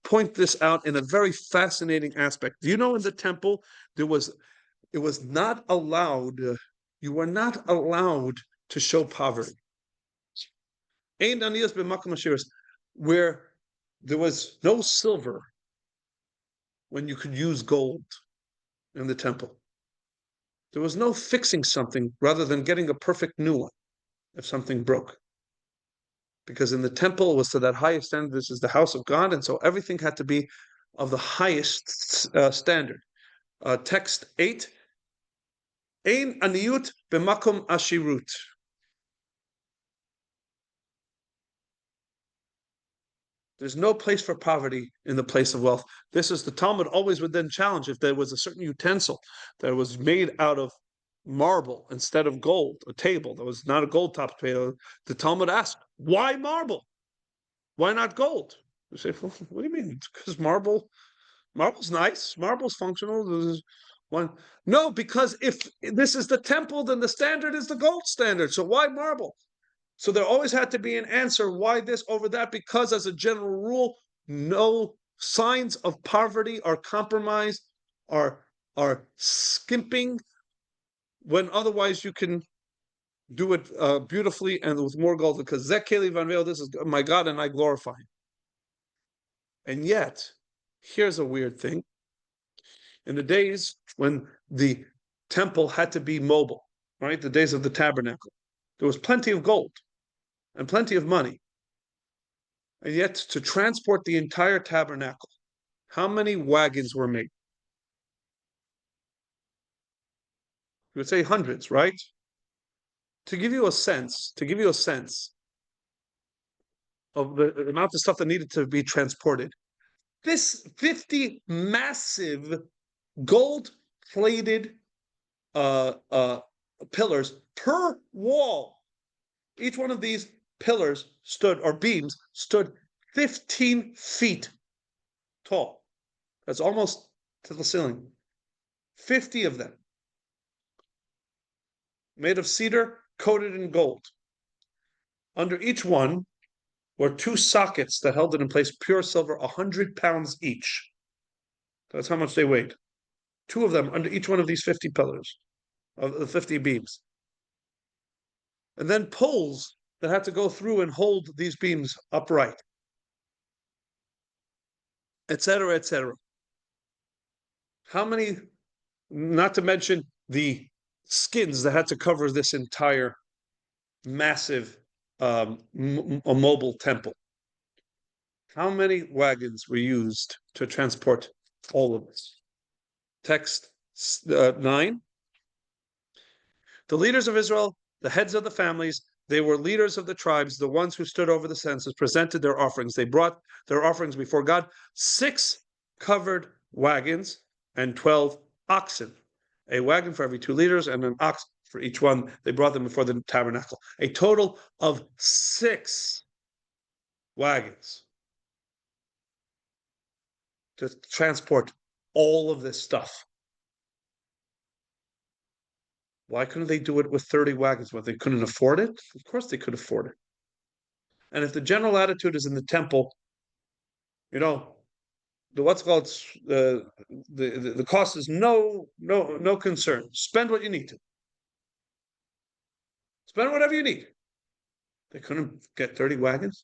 point this out in a very fascinating aspect. Do you know in the temple, it was not allowed, you were not allowed to show poverty. Where there was no silver when you could use gold in the temple. There was no fixing something rather than getting a perfect new one if something broke. Because in the temple it was to that highest standard. This is the house of God, and so everything had to be of the highest standard. Text 8, Ein aniyut b'makom ashirut. There's no place for poverty in the place of wealth. This is the Talmud always would then challenge if there was a certain utensil that was made out of marble instead of gold, a table that was not a gold top table. The Talmud asked, why marble? Why not gold? You say, well, what do you mean? Because marble's nice, marble's functional. This is one. No, because if this is the temple, then the standard is the gold standard. So why marble? So there always had to be an answer. Why this over that? Because as a general rule, no signs of poverty are compromised, are skimping, when otherwise you can do it beautifully and with more gold. Because Zekeli Van Veel, this is my God, and I glorify him. And yet, here's a weird thing. In the days when the temple had to be mobile, right? The days of the tabernacle, there was plenty of gold and plenty of money. And yet, to transport the entire tabernacle, how many wagons were made? You would say hundreds, right? To give you a sense of the amount of stuff that needed to be transported, this 50 massive gold-plated pillars per wall. Each one of these pillars or beams stood 15 feet tall. That's almost to the ceiling. 50 of them. Made of cedar, coated in gold. Under each one were two sockets that held it in place, pure silver, 100 pounds each. That's how much they weighed. Two of them under each one of these 50 pillars, of the 50 beams. And then poles that had to go through and hold these beams upright, etc., etc. How many, not to mention the skins that had to cover this entire massive mobile temple. How many wagons were used to transport All of this. Text 9. The leaders of Israel, the heads of the families, they were leaders of the tribes, the ones who stood over the census, presented their offerings. They brought their offerings before God, 6 covered wagons and 12 oxen. A wagon for every 2 leaders and an ox for each one. They brought them before the tabernacle. A total of 6 wagons to transport all of this stuff. Why couldn't they do it with 30 wagons? Well, they couldn't afford it? Of course they could afford it. And if the general attitude is in the temple, the what's called the cost is no concern. Spend what you need to. Spend whatever you need. They couldn't get 30 wagons.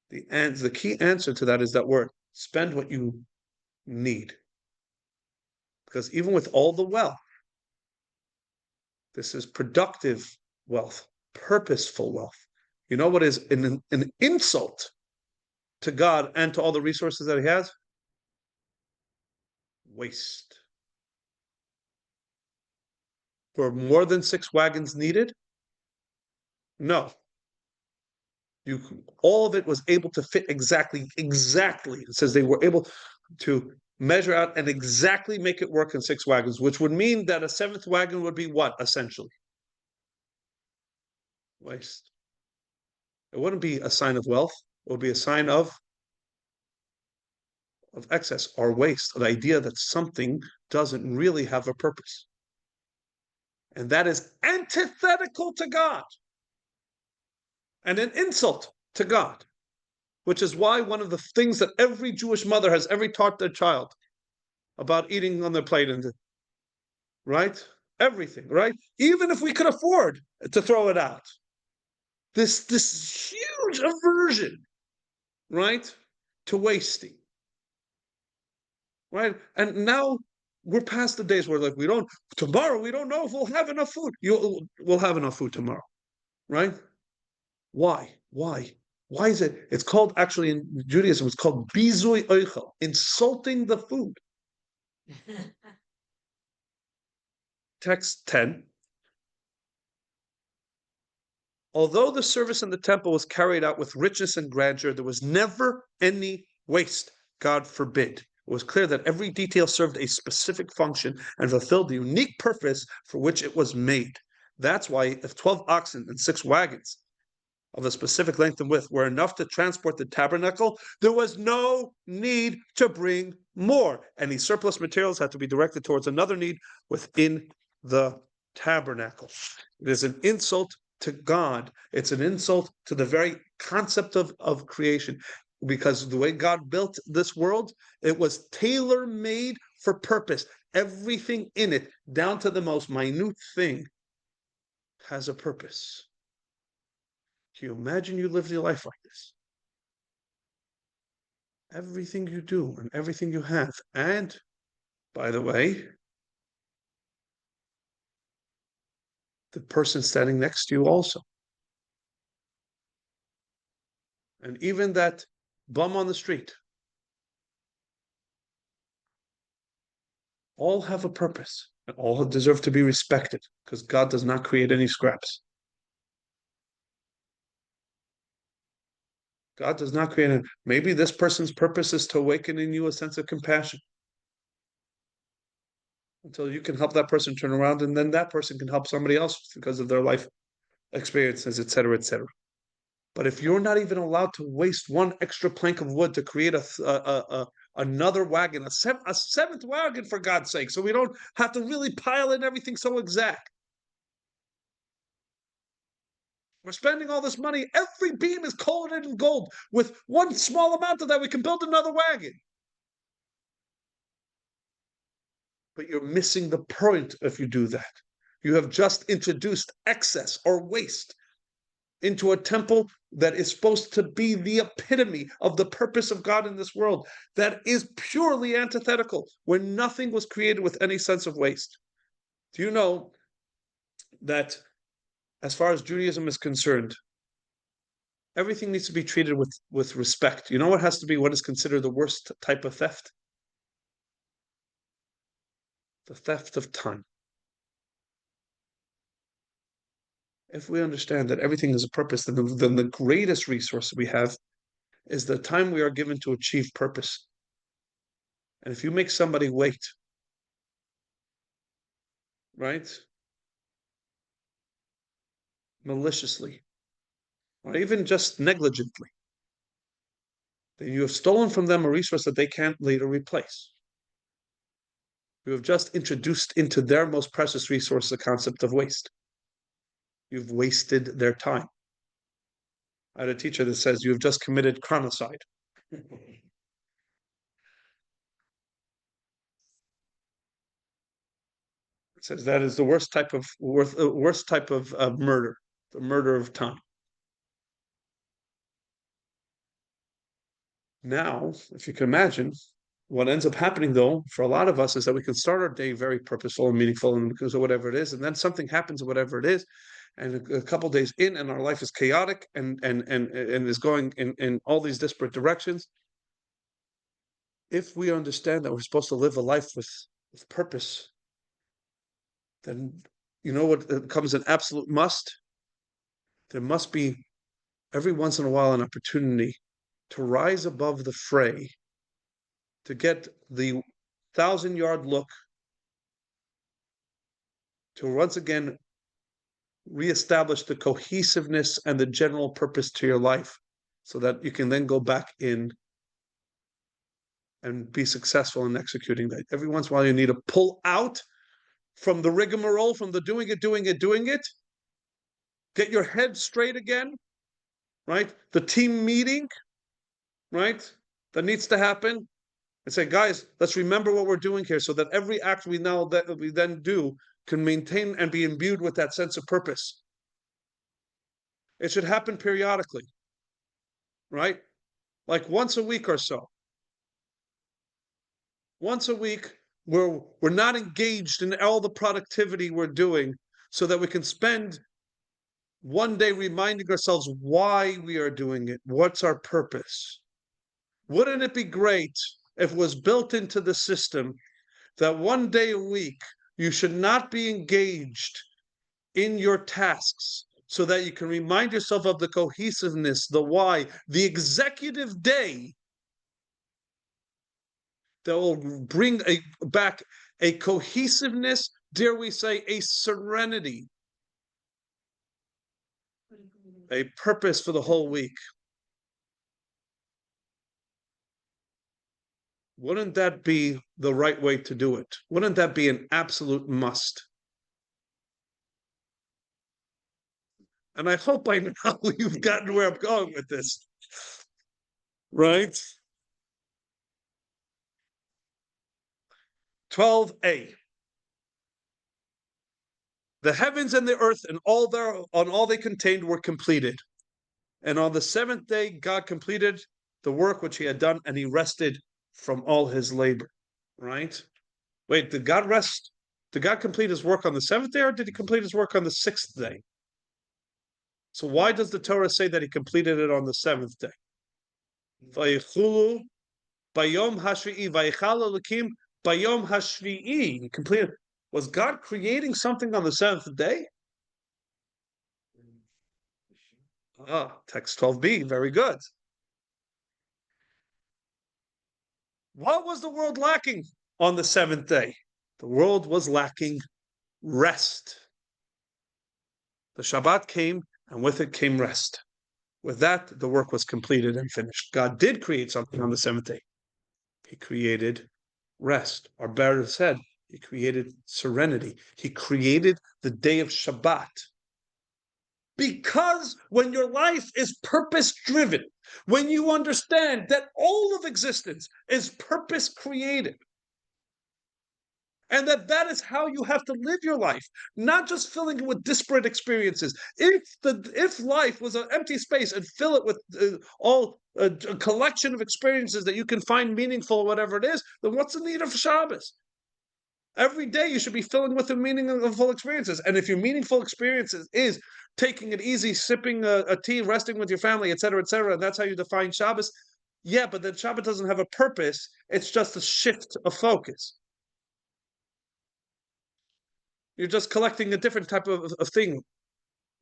The key answer to that is that word: spend what you need. Because even with all the wealth, this is productive wealth, purposeful wealth. You know what is an insult to God and to all the resources that he has? Waste. Were more than 6 wagons needed? No. All of it was able to fit exactly. It says they were able to measure out and exactly make it work in 6 wagons, which would mean that a 7th wagon would be what, essentially? Waste. It wouldn't be a sign of wealth. It would be a sign of excess or waste, the idea that something doesn't really have a purpose. And that is antithetical to God and an insult to God, which is why one of the things that every Jewish mother has ever taught their child about eating on their plate, and right? Everything, right? Even if we could afford to throw it out. This huge aversion, right, to wasting. Right? And now we're past the days where tomorrow we don't know if we'll have enough food. We'll have enough food tomorrow. Right? Why? Why is it? It's called, actually in Judaism, it's called bizui oichel, insulting the food. Text 10. Although the service in the temple was carried out with richness and grandeur, there was never any waste. God forbid. It was clear that every detail served a specific function and fulfilled the unique purpose for which it was made. That's why if 12 oxen and 6 wagons of a specific length and width were enough to transport the tabernacle, there was no need to bring more. Any surplus materials had to be directed towards another need within the tabernacle. It is an insult to God. It's an insult to the very concept of creation. Because the way God built this world, it was tailor-made for purpose. Everything in it, down to the most minute thing, has a purpose. Can you imagine you live your life like this? Everything you do and everything you have. And, by the way, the person standing next to you also. And even that bum on the street. All have a purpose, and all deserve to be respected, because God does not create any scraps. God does not create it. Maybe this person's purpose is to awaken in you a sense of compassion, until you can help that person turn around, and then that person can help somebody else because of their life experiences, etc., etc. But if you're not even allowed to waste one extra plank of wood to create another wagon, a 7th wagon, for God's sake, so we don't have to really pile in everything so exact. We're spending all this money. Every beam is coated in gold. With one small amount of that, we can build another wagon. But you're missing the point if you do that. You have just introduced excess or waste into a temple that is supposed to be the epitome of the purpose of God in this world, that is purely antithetical, where nothing was created with any sense of waste. Do you know that, as far as Judaism is concerned, everything needs to be treated with respect. You know what has to be what is considered the worst type of theft? The theft of time. If we understand that everything is a purpose, then the greatest resource we have is the time we are given to achieve purpose. And if you make somebody wait, right, maliciously, or even just negligently, then you have stolen from them a resource that they can't later replace. You have just introduced into their most precious resource the concept of waste. You've wasted their time. I had a teacher that says you have just committed chronicide. It says that is the worst type of murder, the murder of time. Now, if you can imagine, what ends up happening though for a lot of us is that we can start our day very purposeful and meaningful and because of whatever it is, and then something happens or whatever it is, and a couple days in, and our life is chaotic and is going in all these disparate directions. If we understand that we're supposed to live a life with purpose, then you know what becomes an absolute must? There must be every once in a while an opportunity to rise above the fray, to get the 1,000-yard look, to once again reestablish the cohesiveness and the general purpose to your life so that you can then go back in and be successful in executing that. Every once in a while, you need to pull out from the rigmarole, from the doing it, get your head straight again, right? The team meeting, right? That needs to happen. And say, guys, let's remember what we're doing here so that every act we then do can maintain and be imbued with that sense of purpose. It should happen periodically, right? Like once a week or so. Once a week, we're not engaged in all the productivity we're doing so that we can spend one day reminding ourselves why we are doing it. What's our purpose? Wouldn't it be great if it was built into the system that one day a week you should not be engaged in your tasks so that you can remind yourself of the cohesiveness, the why, the executive day that will bring back a cohesiveness, dare we say, a serenity, a purpose for the whole week. Wouldn't that be the right way to do it? Wouldn't that be an absolute must? And I hope by now you've gotten where I'm going with this. Right? 12a. The heavens and the earth and all they contained were completed. And on the seventh day, God completed the work which he had done, and he rested from all his labor. Right? Wait, did God rest? Did God complete his work on the seventh day, or did he complete his work on the sixth day? So why does the Torah say that he completed it on the seventh day? Vayichulu bayom hashvi'i, vayichal Elokim bayom hashvi'i. He completed. Was God creating something on the seventh day? Text 12b, very good. What was the world lacking on the seventh day? The world was lacking rest. The Shabbat came, and with it came rest. With that, the work was completed and finished. God did create something on the seventh day. He created rest. Our Bar said he created serenity. He created the day of Shabbat. Because when your life is purpose-driven, when you understand that all of existence is purpose-created, and that is how you have to live your life, not just filling it with disparate experiences. If life was an empty space and fill it with a collection of experiences that you can find meaningful or whatever it is, then what's the need of Shabbos? Every day you should be filling with the meaningful experiences. And if your meaningful experiences is taking it easy, sipping a tea, resting with your family, etc., and that's how you define Shabbos, yeah, but then Shabbos doesn't have a purpose. It's just a shift of focus. You're just collecting a different type of thing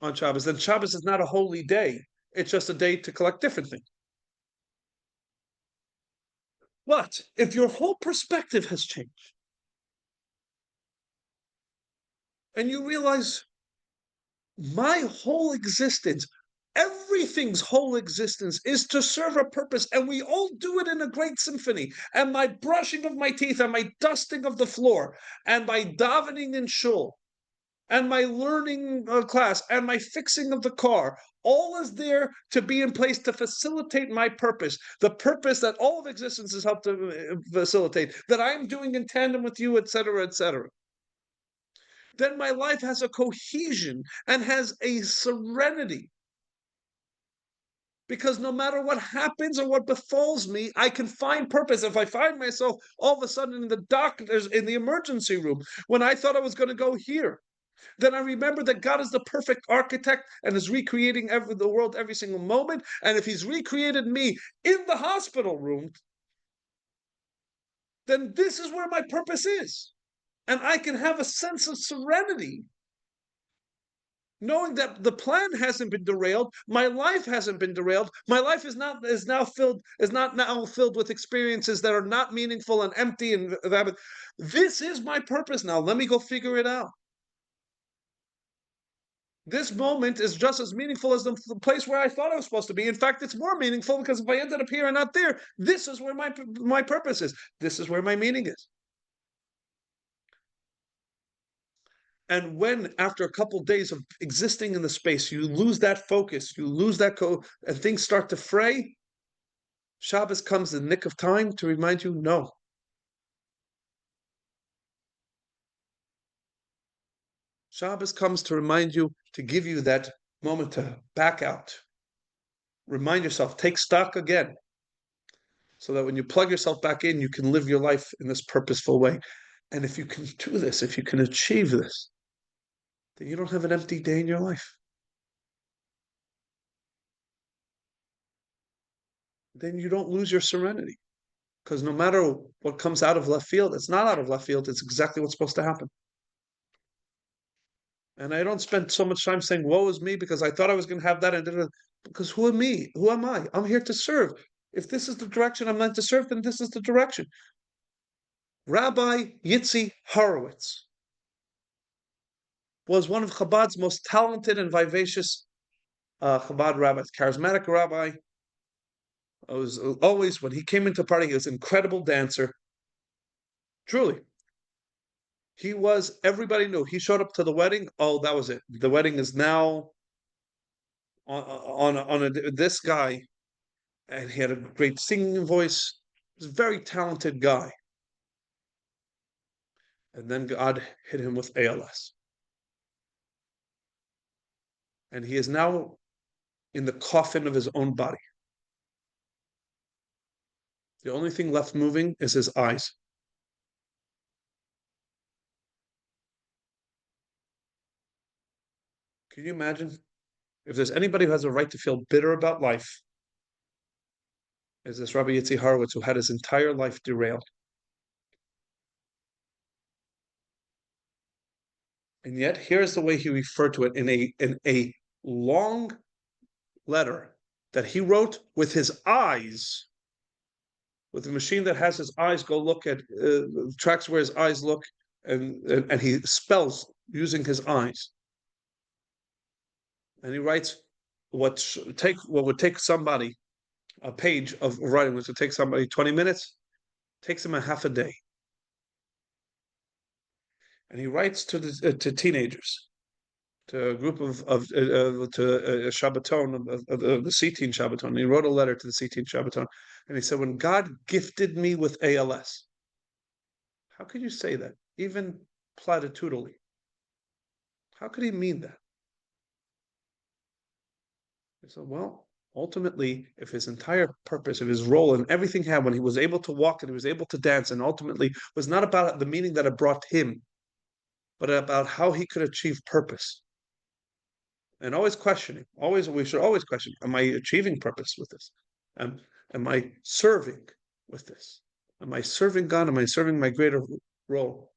on Shabbos. Then Shabbos is not a holy day. It's just a day to collect different things. But if your whole perspective has changed and you realize my whole existence, everything's whole existence is to serve a purpose, and we all do it in a great symphony. And my brushing of my teeth, and my dusting of the floor, and my davening in shul, and my learning class, and my fixing of the car, all is there to be in place to facilitate my purpose, the purpose that all of existence is helped to facilitate, that I'm doing in tandem with you, etc., etc. Then my life has a cohesion and has a serenity. Because no matter what happens or what befalls me, I can find purpose. If I find myself all of a sudden in the doctor's, in the emergency room, when I thought I was going to go here, then I remember that God is the perfect architect and is recreating the world every single moment. And if he's recreated me in the hospital room, then this is where my purpose is. And I can have a sense of serenity, knowing that the plan hasn't been derailed, my life hasn't been derailed, my life is not now filled with experiences that are not meaningful and empty and that. This is my purpose now. Let me go figure it out. This moment is just as meaningful as the place where I thought I was supposed to be. In fact, it's more meaningful because if I ended up here and not there, this is where my purpose is. This is where my meaning is. And when, after a couple of days of existing in the space, you lose that focus, you lose that and things start to fray, Shabbos comes in the nick of time to remind you, no. Shabbos comes to remind you, to give you that moment to back out. Remind yourself, take stock again, so that when you plug yourself back in, you can live your life in this purposeful way. And if you can do this, if you can achieve this, then you don't have an empty day in your life. Then you don't lose your serenity. Because no matter what comes out of left field, it's not out of left field, it's exactly what's supposed to happen. And I don't spend so much time saying, woe is me, because I thought I was going to have that. And because who am me? Who am I? I'm here to serve. If this is the direction I'm meant to serve, then this is the direction. Rabbi Yitzi Horowitz was one of Chabad's most talented and vivacious Chabad rabbis, charismatic rabbi. I was always, when he came into party, he was an incredible dancer. Truly. Everybody knew. He showed up to the wedding. Oh, that was it. The wedding is now on this guy, and he had a great singing voice. He was a very talented guy. And then God hit him with ALS. And he is now in the coffin of his own body. The only thing left moving is his eyes. Can you imagine? If there's anybody who has a right to feel bitter about life, is this Rabbi Yitzi Horowitz, who had his entire life derailed. And yet, here's the way he referred to it in a long letter that he wrote with his eyes, with a machine that has his eyes go look at, tracks where his eyes look, and he spells using his eyes. And he writes what would take somebody a page of writing, which would take somebody 20 minutes, takes him a half a day. And he writes to teenagers, to a group of to a Shabbaton of the C-Teen Shabbaton. And he wrote a letter to the C-Teen Shabbaton, and he said, "When God gifted me with ALS, how could you say that, even platitudinally? How could he mean that?" He said, "Well, Ultimately, if his entire purpose, of his role and everything he had when he was able to walk and he was able to dance, and ultimately was not about the meaning that it brought him, but about how he could achieve purpose. And always questioning, we should always question, am I achieving purpose with this? Am I serving with this? Am I serving God? Am I serving my greater role?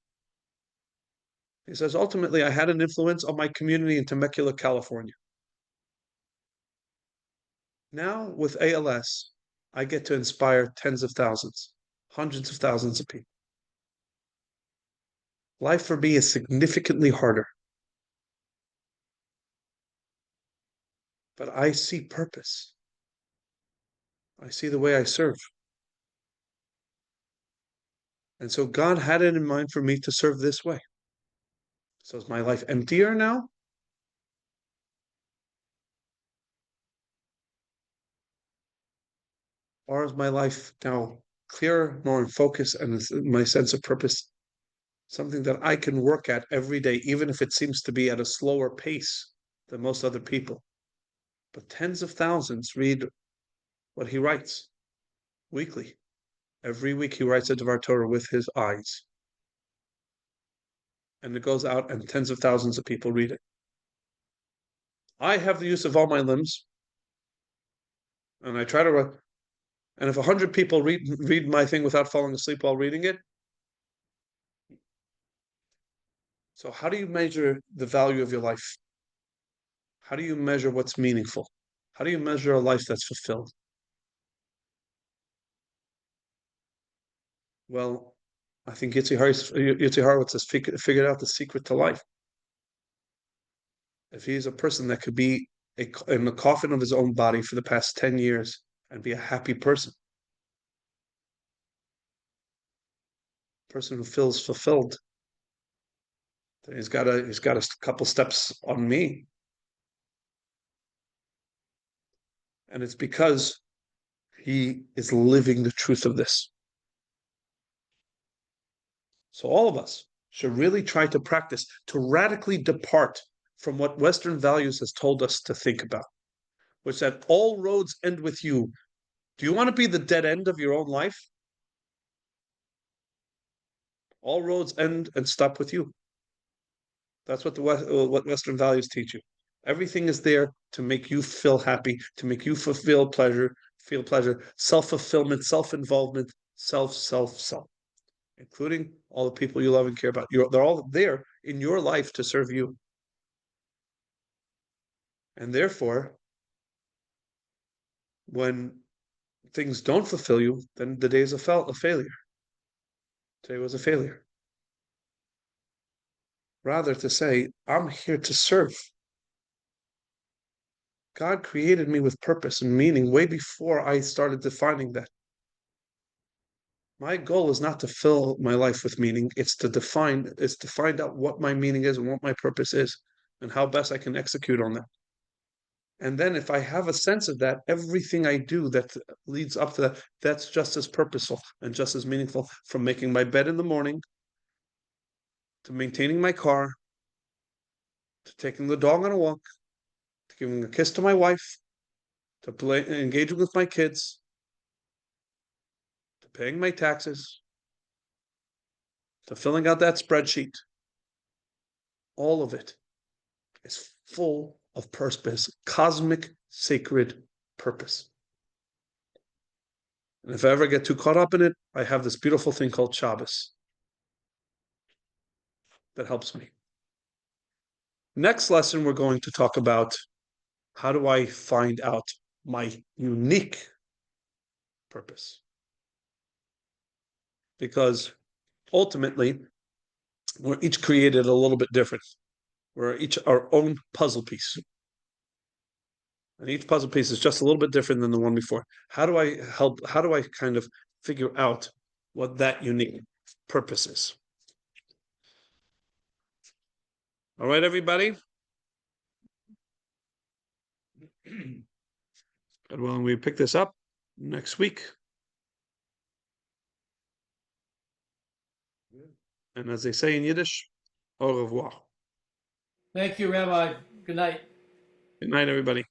He says, ultimately, I had an influence on my community in Temecula, California. Now with ALS, I get to inspire tens of thousands, hundreds of thousands of people. Life for me is significantly harder. But I see purpose. I see the way I serve. And so God had it in mind for me to serve this way. So is my life emptier now? Or is my life now clearer, more in focus, and my sense of purpose something that I can work at every day, even if it seems to be at a slower pace than most other people? But tens of thousands read what he writes weekly. Every week he writes a Devar Torah with his eyes. And it goes out and tens of thousands of people read it. I have the use of all my limbs. And I try to, and if 100 people read my thing without falling asleep while reading it, so how do you measure the value of your life? How do you measure what's meaningful? How do you measure a life that's fulfilled? Well, I think Yitzhak Horowitz has figured out the secret to life. If he's a person that could be in the coffin of his own body for the past 10 years and be a happy person, person who feels fulfilled, then he's got a couple steps on me. And it's because he is living the truth of this. So all of us should really try to practice to radically depart from what Western values has told us to think about, which that all roads end with you. Do you want to be the dead end of your own life? All roads end and stop with you. That's what what Western values teach you. Everything is there to make you feel happy, to make you feel pleasure, self-fulfillment, self-involvement, self, including all the people you love and care about. They're all there in your life to serve you. And therefore, when things don't fulfill you, then the day is a failure. Today was a failure. Rather to say, I'm here to serve. God created me with purpose and meaning way before I started defining that. My goal is not to fill my life with meaning. It's to find out what my meaning is and what my purpose is and how best I can execute on that. And then if I have a sense of that, everything I do that leads up to that, that's just as purposeful and just as meaningful, from making my bed in the morning, to maintaining my car, to taking the dog on a walk, to giving a kiss to my wife, to engaging with my kids, to paying my taxes, to filling out that spreadsheet. All of it is full of purpose, cosmic, sacred purpose. And if I ever get too caught up in it, I have this beautiful thing called Shabbos that helps me. Next lesson, we're going to talk about how do I find out my unique purpose? Because ultimately, we're each created a little bit different. We're each our own puzzle piece. And each puzzle piece is just a little bit different than the one before. How do I kind of figure out what that unique purpose is? All right, everybody. And when we pick this up next week. And as they say in Yiddish, au revoir. Thank you, Rabbi. Good night. Good night, everybody.